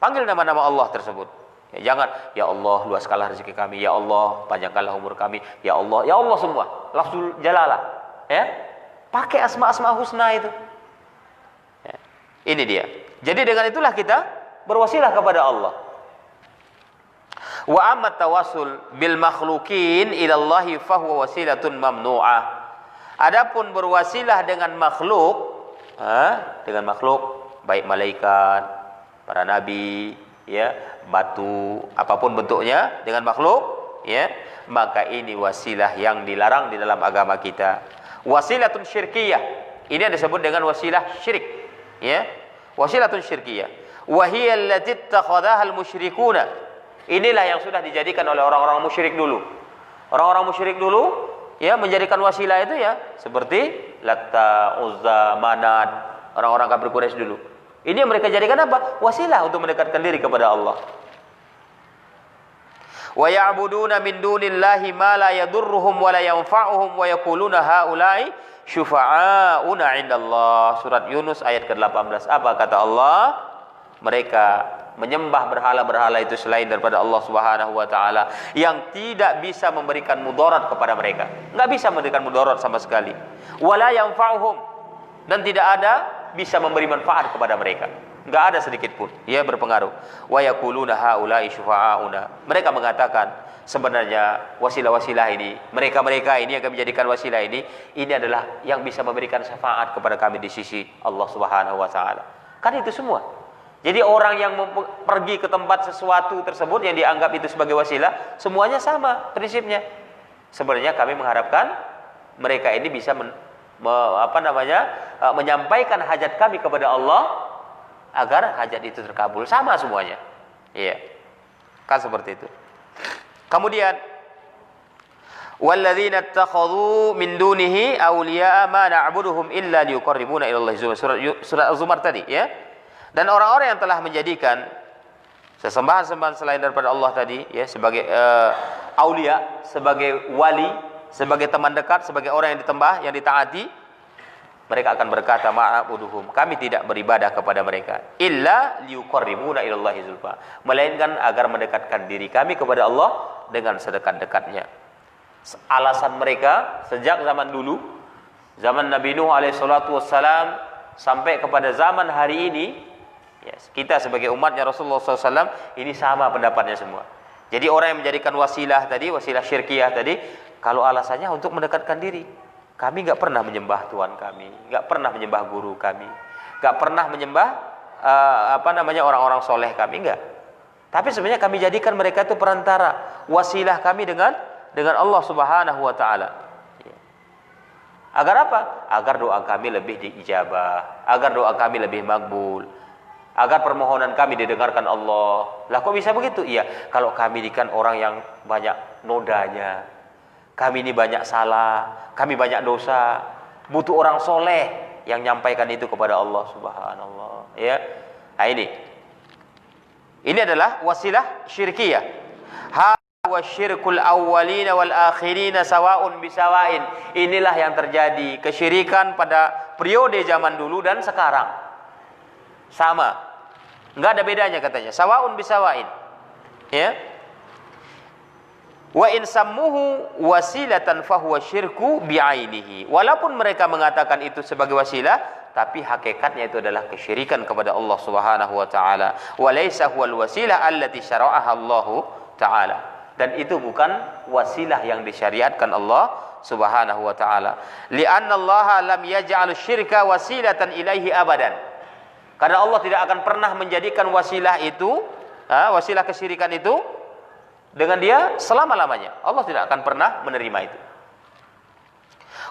Panggil nama-nama Allah tersebut. Ya, jangan ya Allah luaskanlah rezeki kami, ya Allah panjangkanlah umur kami, ya Allah semua. Lafzul jalalah. Ya. Pakai asma-asma husna itu. Ya. Ini dia. Jadi dengan itulah kita berwasilah kepada Allah. Wa amma tawassul bil makhluqin ila Allah fa huwa wasilatun mamnu'ah. Adapun berwasilah dengan makhluk, baik malaikat, para nabi, ya, batu, apapun bentuknya dengan makhluk, ya, maka ini wasilah yang dilarang di dalam agama kita. Wasilatun syirkiyah. Ini disebut dengan wasilah syirik, ya. Wasilatun syirkiyah. Wa hiya allati ittakhadhaha al-musyrikuna. Inilah yang sudah dijadikan oleh orang-orang musyrik dulu. Orang-orang musyrik dulu ya menjadikan wasilah itu ya seperti Latta, Uzza, Manat, orang-orang kafir Quraisy dulu. Ini yang mereka jadikan apa? Wasilah untuk mendekatkan diri kepada Allah. Wa ya'buduna min dunillahi ma la yadurruhum wa la yanfa'uhum wa yaquluna haula'i syufa'auna 'indallah. Surat Yunus ayat ke-18. Apa kata Allah? Mereka menyembah berhala-berhala itu selain daripada Allah Subhanahu wa taala yang tidak bisa memberikan mudarat kepada mereka. Enggak bisa memberikan mudarat sama sekali. Wala yanfa'uhum, dan tidak ada bisa memberi manfaat kepada mereka. Enggak ada sedikit pun ya berpengaruh. Wa yaquluna haula'i syufa'auna. Mereka mengatakan sebenarnya wasilah-wasilah ini, mereka-mereka ini yang kami jadikan wasilah ini adalah yang bisa memberikan syafaat kepada kami di sisi Allah Subhanahu wa taala. Kan itu semua. Jadi orang yang pergi ke tempat sesuatu tersebut yang dianggap itu sebagai wasilah, semuanya sama prinsipnya. Sebenarnya kami mengharapkan mereka ini bisa menyampaikan hajat kami kepada Allah agar hajat itu terkabul, sama semuanya. Iya. Kan seperti itu. Kemudian walladzina ittakhadhu min dunihi awliya'a ma na'buduhum illa liyuqarribuna ila Allah surat Az-Zumar tadi ya. Dan orang-orang yang telah menjadikan sesembahan-sembahan selain daripada Allah tadi ya sebagai aulia, sebagai wali, sebagai teman dekat, sebagai orang yang ditembah, yang ditaati, mereka akan berkata ma'buduhum, kami tidak beribadah kepada mereka illa liyuqarribuna ilallahi zulfa, melainkan agar mendekatkan diri kami kepada Allah dengan sedekat-dekatnya. Alasan mereka sejak zaman dulu, zaman Nabi Nuh alaihi salatu wassalam sampai kepada zaman hari ini, ya, kita sebagai umatnya Rasulullah SAW ini sama pendapatnya semua. Jadi orang yang menjadikan wasilah tadi, wasilah syirkiyah tadi, kalau alasannya untuk mendekatkan diri, kami nggak pernah menyembah Tuhan kami, nggak pernah menyembah guru kami, nggak pernah menyembah orang-orang soleh kami, nggak. Tapi sebenarnya kami jadikan mereka itu perantara, wasilah kami dengan Allah Subhanahu Wa Taala. Agar apa? Agar doa kami lebih diijabah, agar doa kami lebih makbul, agar permohonan kami didengarkan Allah. Lah kok bisa begitu? Iya, kalau kami ini kan orang yang banyak nodanya, kami ini banyak salah, kami banyak dosa, butuh orang soleh yang nyampaikan itu kepada Allah Subhanallah. Ya, nah ini adalah wasilah syirkiyah. Ha wa syirkul awwalina wal akhirina sawa'un bisawain. Inilah yang terjadi kesyirikan pada periode zaman dulu dan sekarang. Sama. Enggak ada bedanya katanya. Sawa'un bisawain. Ya. Wa in sammuhu wasilatan fahuwa syirku bi'ainihi. Walaupun mereka mengatakan itu sebagai wasilah, tapi hakikatnya itu adalah kesyirikan kepada Allah Subhanahu wa taala. Wa laisa huwal wasilah allati syara'aha Allah taala. Dan itu bukan wasilah yang disyariatkan Allah Subhanahu wa taala. Li'anna Allah lam yaj'al syirka wasilatan ilaihi abadan. Karena Allah tidak akan pernah menjadikan wasilah itu, wasilah kesyirikan itu dengan dia selama-lamanya. Allah tidak akan pernah menerima itu.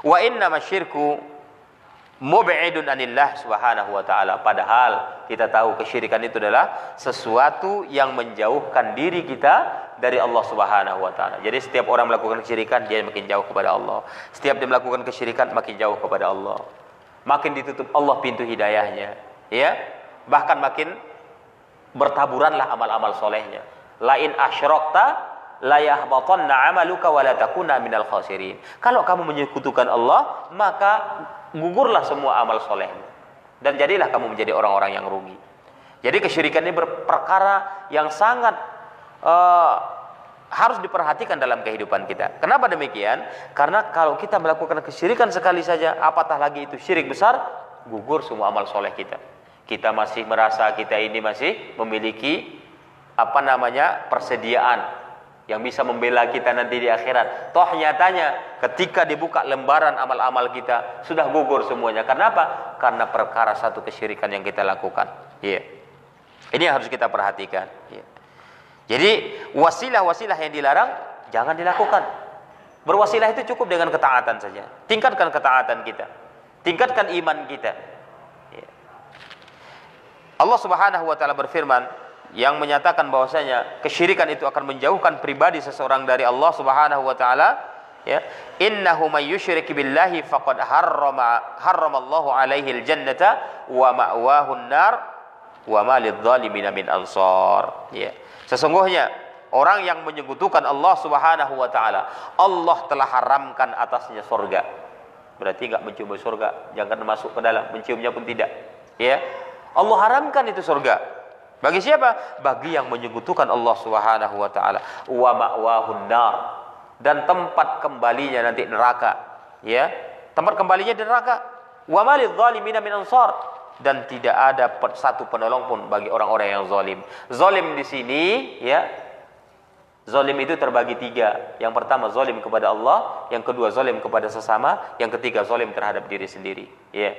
Wa innama syirku mub'idun anillah Subhanahu wa ta'ala. Padahal kita tahu kesyirikan itu adalah sesuatu yang menjauhkan diri kita dari Allah Subhanahu wa ta'ala. Jadi setiap orang melakukan kesyirikan, dia makin jauh kepada Allah. Setiap dia melakukan kesyirikan, makin jauh kepada Allah. Makin ditutup Allah pintu hidayahnya, ya. Bahkan makin bertaburanlah amal-amal solehnya. Lain asyrakta la yahbatanna 'amaluka wa la takuna minal khasirin. Kalau kamu menyekutukan Allah, maka gugurlah semua amal solehmu dan jadilah kamu menjadi orang-orang yang rugi. Jadi kesyirikan ini perkara yang sangat harus diperhatikan dalam kehidupan kita. Kenapa demikian? Karena kalau kita melakukan kesyirikan sekali saja, apatah lagi itu syirik besar, gugur semua amal soleh kita. Kita masih merasa kita ini masih memiliki persediaan yang bisa membela kita nanti di akhirat. Toh nyatanya ketika dibuka lembaran amal-amal kita sudah gugur semuanya. Kenapa? Karena perkara satu kesyirikan yang kita lakukan. Iya. Ini yang harus kita perhatikan. Iya. Jadi wasilah-wasilah yang dilarang jangan dilakukan. Berwasilah itu cukup dengan ketaatan saja. Tingkatkan ketaatan kita, tingkatkan iman kita. Iya. Allah Subhanahu wa taala berfirman yang menyatakan bahwasanya kesyirikan itu akan menjauhkan pribadi seseorang dari Allah Subhanahu wa taala, ya. Innahu may yusyrik billahi faqad harramallahu alaihi aljannata wa ma'wahu an-nar wa ma lidh-dhalimin min ansar. Ya. Sesungguhnya orang yang menyekutukan Allah Subhanahu wa taala, Allah telah haramkan atasnya surga. Berarti enggak mencium surga, jangan masuk ke dalam, menciumnya pun tidak. Ya. Allah haramkan itu surga. Bagi siapa? Bagi yang menyekutukan Allah Subhanahu wa taala. Wa ma'wahun nar, dan tempat kembalinya nanti neraka. Ya, tempat kembalinya di neraka. Wa malidh dhalimin min ansar, dan tidak ada satu penolong pun bagi orang-orang yang zalim. Zalim di sini ya, zalim itu terbagi tiga. Yang pertama zalim kepada Allah, yang kedua zalim kepada sesama, yang ketiga zalim terhadap diri sendiri. Ya.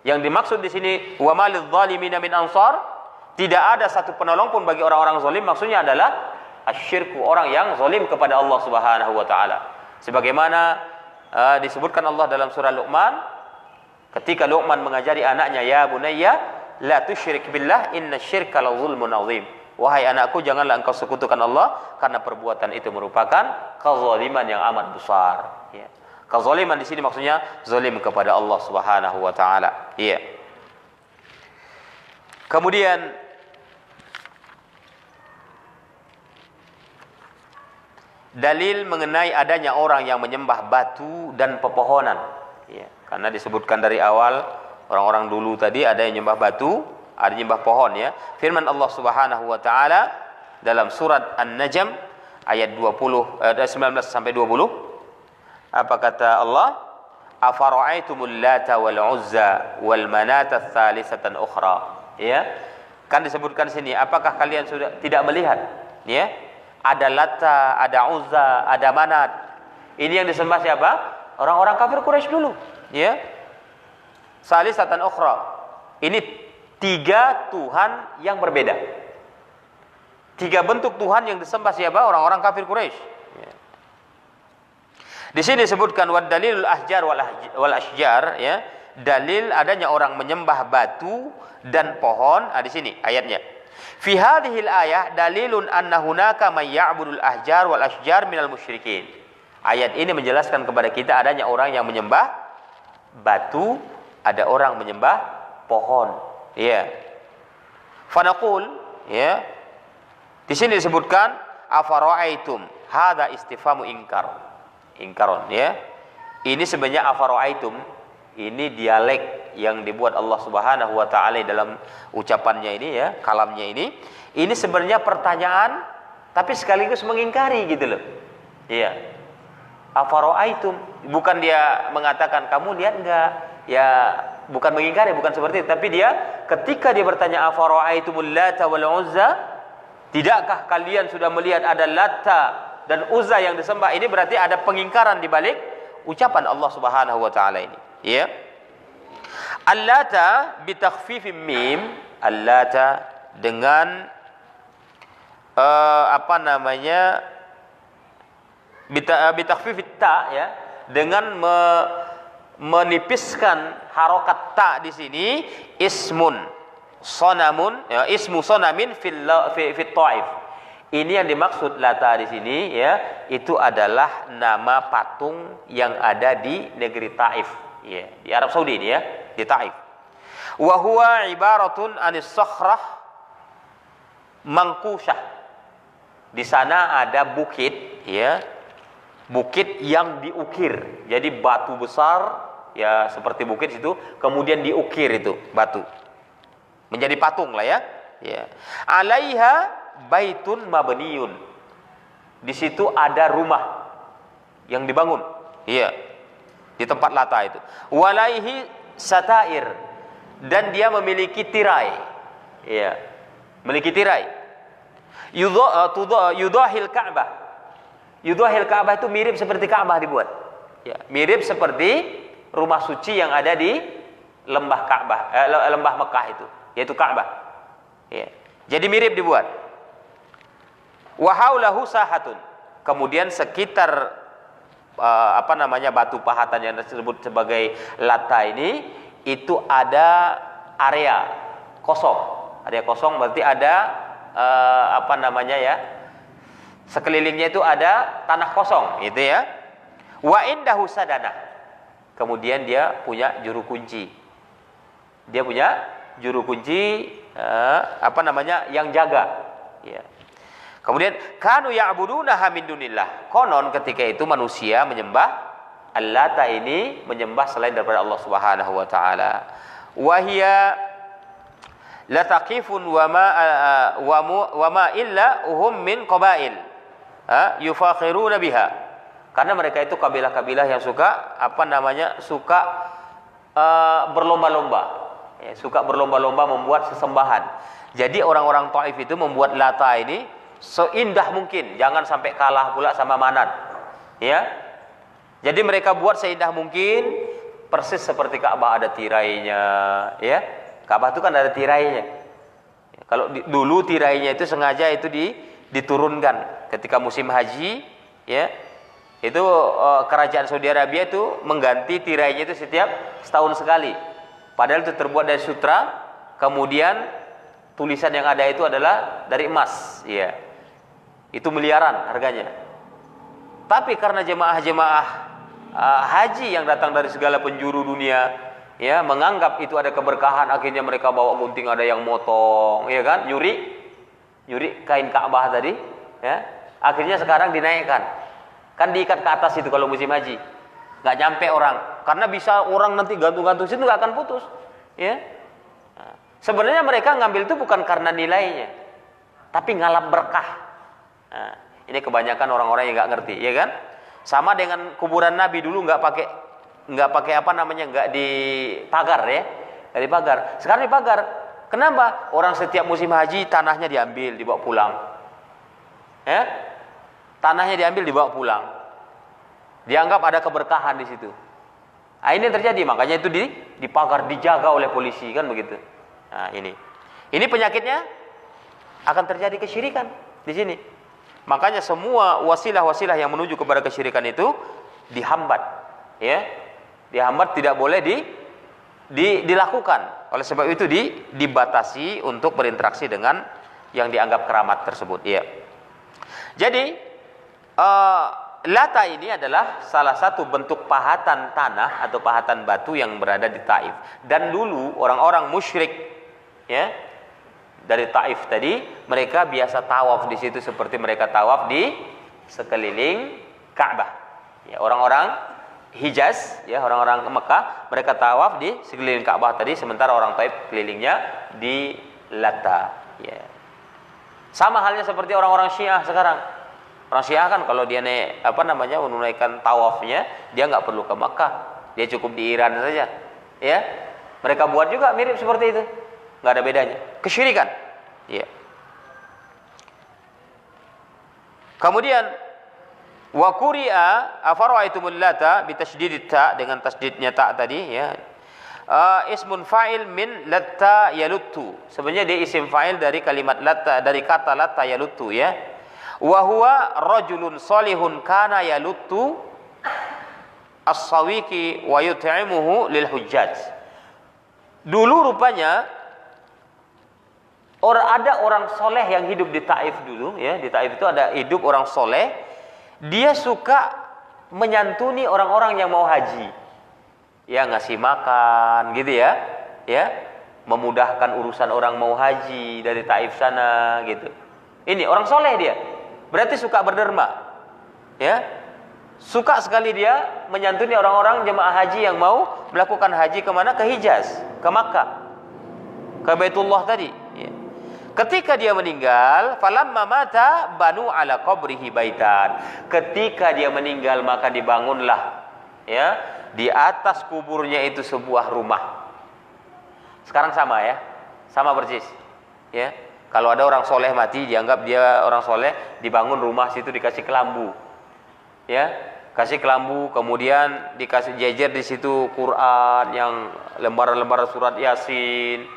Yang dimaksud di sini wa malidh zalimina min ansar, tidak ada satu penolong pun bagi orang-orang zalim, maksudnya adalah asyirku, orang yang zalim kepada Allah Subhanahu wa taala. Sebagaimana disebutkan Allah dalam surah Luqman, ketika Luqman mengajari anaknya, ya bunayya la tusyrik billah innasyirka la zulmun azim. Wahai anakku, janganlah engkau sekutukan Allah, karena perbuatan itu merupakan kezaliman yang amat besar. Ya. Kezaliman di sini maksudnya zalim kepada Allah Subhanahu wa taala. Ya. Kemudian dalil mengenai adanya orang yang menyembah batu dan pepohonan. Ya. Karena disebutkan dari awal orang-orang dulu tadi ada yang menyembah batu, ada nyembah pohon ya. Firman Allah Subhanahu wa taala dalam surat An-Najm ayat 19 sampai 20. Apa kata Allah? Afara'aitumul Lata wal Uzza wal Manata tsalisatan ukhra. Ya. Kan disebutkan sini, apakah kalian sudah tidak melihat? Ya. Ada Lata, ada Uzza, ada Manat. Ini yang disembah siapa? Orang-orang kafir Quraisy dulu. Ya. Tsalisatan ukhra. Ini tiga Tuhan yang berbeda. Tiga bentuk Tuhan yang disembah siapa? Orang-orang kafir Quraisy. Ya. Di sini disebutkan wad dalilul ahjar wal ashjar ya. Dalil adanya orang menyembah batu dan pohon. Di sini ayatnya. Fi hadhil ayah dalilun anna hunaka may ya'budul ahjar wal ashjar minal musyrikin. Ayat ini menjelaskan kepada kita adanya orang yang menyembah batu, ada orang menyembah pohon. Ya. Fanaqul ya. Di sini disebutkan afara'aitum. Hadza istifhamu ingkaron ya. Ini sebenarnya afara'aitum, ini dialek yang dibuat Allah Subhanahu wa taala dalam ucapannya ini ya, kalamnya ini. Ini sebenarnya pertanyaan tapi sekaligus mengingkari gitu loh. Iya. Afara'aitum, bukan dia mengatakan kamu lihat enggak? Ya, bukan mengingkari, bukan seperti itu, tapi dia ketika dia bertanya afara'aitumul Lata wal Uzza, tidakkah kalian sudah melihat ada Lata dan Uzza yang disembah? Ini berarti ada pengingkaran di balik ucapan Allah Subhanahu wa taala ini, ya. Al-Lata bi takhfifim mim, Al-Lata dengan bi takhfifit ta ya, dengan menipiskan harokat ta di sini, ismun sonamun ya, ismu sonamin fit Taif. Ini yang dimaksud Lata di sini ya, itu adalah nama patung yang ada di negeri Taif ya, di Arab Saudi ini ya, di Taif. Wa huwa ibaratun anis sakhrah mangkusyah. Di sana ada bukit ya, bukit yang diukir. Jadi batu besar ya seperti bukit itu, kemudian diukir itu batu menjadi patung lah ya. Ya. Alaiha baitun mabniun. Di situ ada rumah yang dibangun. Iya. Di tempat Lata itu. Walaihi satair, dan dia memiliki tirai. Iya. Memiliki tirai. Yudahil Ka'bah. Yudahil Ka'bah itu mirip seperti Ka'bah dibuat. Ya, mirip seperti rumah suci yang ada di lembah Ka'bah, lembah Mekah itu, yaitu Ka'bah. Ya. Jadi mirip dibuat. Wa haulahu sahatun. Kemudian sekitar batu pahatan yang disebut sebagai Lata ini, itu ada area kosong. Area kosong berarti ada sekelilingnya itu ada tanah kosong, gitu ya. Wa indahu sadanah. Kemudian dia punya juru kunci. Dia punya juru kunci yang jaga. Ya. Kemudian kanu ya'budunaha min dunillah. Konon ketika itu manusia menyembah Al-Lata ini, menyembah selain daripada Allah Subhanahu wa taala. Wa hiya la taqifun wa ma illa uhum min qabail yufakhiruna biha. Karena mereka itu kabilah-kabilah yang suka berlomba-lomba Ya, suka berlomba-lomba membuat sesembahan. Jadi orang-orang Taif itu membuat Lata ini seindah mungkin, jangan sampai kalah pula sama Manat. Ya. Jadi mereka buat seindah mungkin, persis seperti Ka'bah ada tirainya, ya. Ka'bah itu kan ada tirainya. Ya, kalau dulu tirainya itu sengaja itu diturunkan ketika musim haji, ya. Itu kerajaan Saudi Arabia itu mengganti tirainya itu setiap setahun sekali. Padahal itu terbuat dari sutra, kemudian tulisan yang ada itu adalah dari emas, ya. Itu miliaran harganya. Tapi karena jemaah-jemaah haji yang datang dari segala penjuru dunia, ya, menganggap itu ada keberkahan, akhirnya mereka bawa gunting, ada yang motong, ya kan, nyuri kain Ka'bah tadi, ya. Akhirnya sekarang dinaikkan, kan diikat ke atas itu kalau musim haji, nggak nyampe orang, karena bisa orang nanti gantung-gantung situ nggak akan putus, ya. Nah, sebenarnya mereka ngambil itu bukan karena nilainya, tapi ngalap berkah. Nah, ini kebanyakan orang-orang yang nggak ngerti, ya kan? Sama dengan kuburan Nabi dulu nggak pakai apa namanya, nggak dipagar, ya, nggak dipagar. Sekarang dipagar. Kenapa? Orang setiap musim haji tanahnya diambil, dibawa pulang, ya, tanahnya diambil dibawa pulang. Dianggap ada keberkahan di situ. Nah, ini yang terjadi, makanya itu dipagar, dijaga oleh polisi, kan begitu. Nah, ini penyakitnya akan terjadi kesyirikan di sini. Makanya semua wasilah-wasilah yang menuju kepada kesyirikan itu dihambat, ya. Dihambat, tidak boleh dilakukan. Oleh sebab itu dibatasi untuk berinteraksi dengan yang dianggap keramat tersebut, ya. Jadi Lata ini adalah salah satu bentuk pahatan tanah atau pahatan batu yang berada di Taif. Dan dulu orang-orang musyrik, ya, dari Taif tadi, mereka biasa tawaf di situ seperti mereka tawaf di sekeliling Ka'bah. Ya, orang-orang Hijaz, ya, orang-orang Mekah, mereka tawaf di sekeliling Ka'bah tadi, sementara orang Taif kelilingnya di Lata. Ya. Sama halnya seperti orang-orang Syiah sekarang. Orang Syiah kan kalau dia menunaikan tawafnya, dia nggak perlu ke Mekah, dia cukup di Iran saja. Ya, mereka buat juga mirip seperti itu. Nggak ada bedanya, kesyirikan, ya. Kemudian wa quri'a afara'aitumul lata bi tasydidit ta, dengan tasdidnya ta tadi, ya. Ismun fa'il min latta yaluttu. Sebenarnya dia isim fa'il dari kalimat latta, dari kata latta yaluttu, ya. Wa huwa rajulun salihun kana yaluttu as-sawiqi wa yut'imuhu lil hujjaj. Dulu rupanya ada orang soleh yang hidup di Taif dulu, ya. Di Taif itu ada hidup orang soleh. Dia suka menyantuni orang-orang yang mau haji, ya, ngasih makan gitu, ya, ya, memudahkan urusan orang mau haji dari Taif sana gitu. Ini orang soleh, dia berarti suka berderma, ya, suka sekali dia menyantuni orang-orang jemaah haji yang mau melakukan haji kemana? Ke Hijaz, ke Makkah, ke Baitullah tadi, ya. Ketika dia meninggal, falamma mata banu ala qabrihi baitan. Ketika dia meninggal maka dibangunlah, ya, di atas kuburnya itu sebuah rumah. Sekarang sama, ya, sama persis, ya. Kalau ada orang soleh mati, dianggap dia orang soleh, dibangun rumah situ, dikasih kelambu, ya, kasih kelambu, kemudian dikasih jejer di situ Quran yang lembaran-lembaran surat Yasin.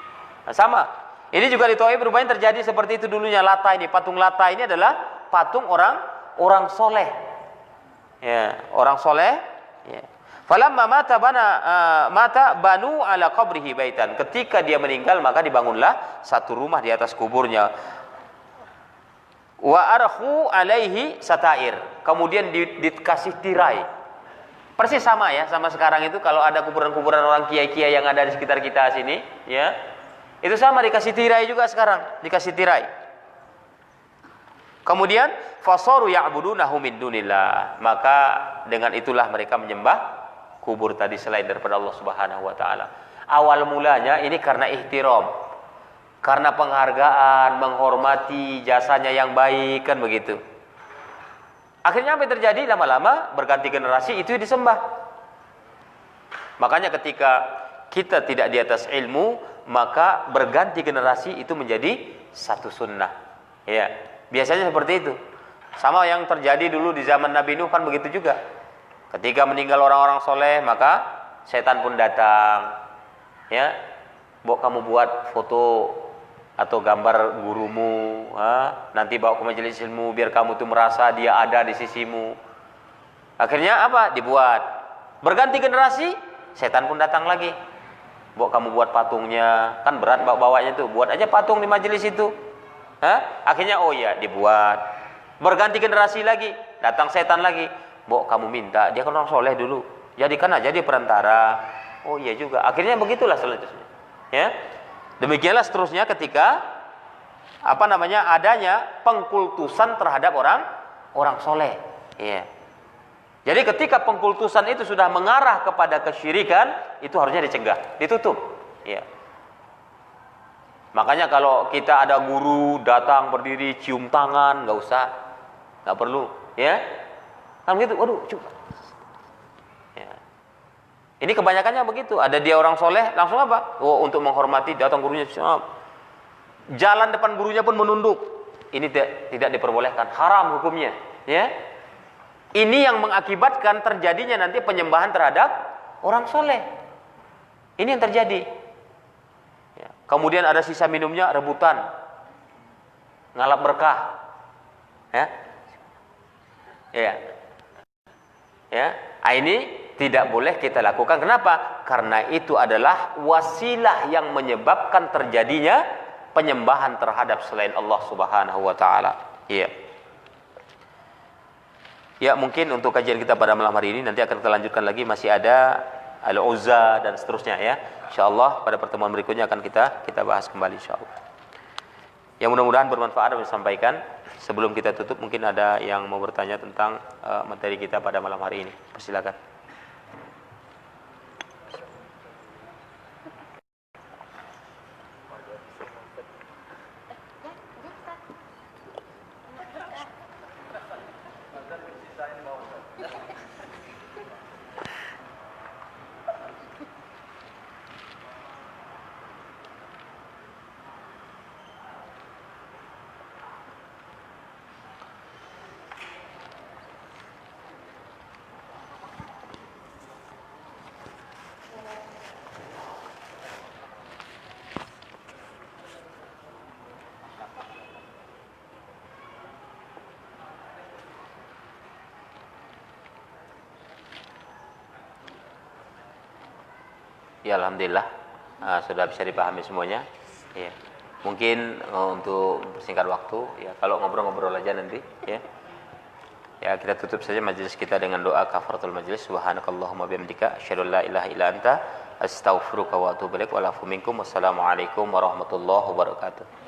Nah, sama. Ini juga di Taif rupanya terjadi seperti itu dulunya. Lata ini, patung Lata ini adalah patung orang soleh, ya, orang soleh, ya. Falamma mata banu ala qabrihi baitan. Ketika dia meninggal maka dibangunlah satu rumah di atas kuburnya. Wa arhu alaihi satair. Kemudian dikasih tirai. Persis sama, ya, sama sekarang itu kalau ada kuburan-kuburan orang kiai-kiai yang ada di sekitar kita sini, ya. Itu sama, dikasih tirai juga sekarang, dikasih tirai. Kemudian fasaru ya'budunahu min dunillah. Maka dengan itulah mereka menyembah kubur tadi selain daripada Allah Subhanahu wa taala. Awal mulanya ini karena ihtiram, karena penghargaan, menghormati jasanya yang baik, kan begitu. Akhirnya apa yang terjadi? Lama-lama berganti generasi itu disembah. Makanya ketika kita tidak di atas ilmu, maka berganti generasi itu menjadi satu sunnah. Ya, biasanya seperti itu. Sama yang terjadi dulu di zaman Nabi Nuh kan begitu juga. Ketika meninggal orang-orang soleh, maka setan pun datang. Ya, kamu buat foto atau gambar gurumu, nanti bawa ke majelis ilmu biar kamu tuh merasa dia ada di sisimu. Akhirnya apa? Dibuat. Berganti generasi, setan pun datang lagi. Kamu buat patungnya, kan berat bawanya tuh. Buat aja patung di majelis itu. Akhirnya oh ya, dibuat. Berganti generasi lagi, datang setan lagi. Kamu minta, dia kan orang soleh dulu. Jadikan aja dia perantara. Oh iya juga. Akhirnya begitulah selanjutnya. Ya. Demikianlah seterusnya ketika adanya pengkultusan terhadap orang soleh. Ya. Jadi ketika pengkultusan itu sudah mengarah kepada kesyirikan, itu harusnya dicegah, ditutup. Ya. Makanya kalau kita ada guru datang berdiri cium tangan, nggak perlu, ya. Kan gitu, waduh, ya. Ini kebanyakannya begitu. Ada dia orang soleh, langsung apa? Oh, untuk menghormati datang gurunya, jalan depan gurunya pun menunduk. Ini tidak diperbolehkan, haram hukumnya, ya. Ini yang mengakibatkan terjadinya nanti penyembahan terhadap orang soleh. Ini yang terjadi. Ya. Kemudian ada sisa minumnya rebutan, ngalap berkah, ya, ya. Ini tidak boleh kita lakukan. Kenapa? Karena itu adalah wasilah yang menyebabkan terjadinya penyembahan terhadap selain Allah Subhanahu wa taala. Iya. Ya, mungkin untuk kajian kita pada malam hari ini nanti akan kita lanjutkan lagi, masih ada Al-Uzza dan seterusnya ya. Insyaallah pada pertemuan berikutnya akan kita bahas kembali insyaallah. Yang mudah-mudahan bermanfaat dan disampaikan. Sebelum kita tutup mungkin ada yang mau bertanya tentang materi kita pada malam hari ini. Silakan. Ya, alhamdulillah sudah bisa dipahami semuanya. Ya. Mungkin untuk singkat waktu, ya kalau ngobrol-ngobrol aja nanti, ya. Ya, kita tutup saja majelis kita dengan doa kafaratul majelis. Subhanakallahumma bihamdika asyhadu an la ilaha illa anta astaghfiruka wa atubu ilaik. Wa lafu minkum. Wassalamualaikum warahmatullahi wabarakatuh.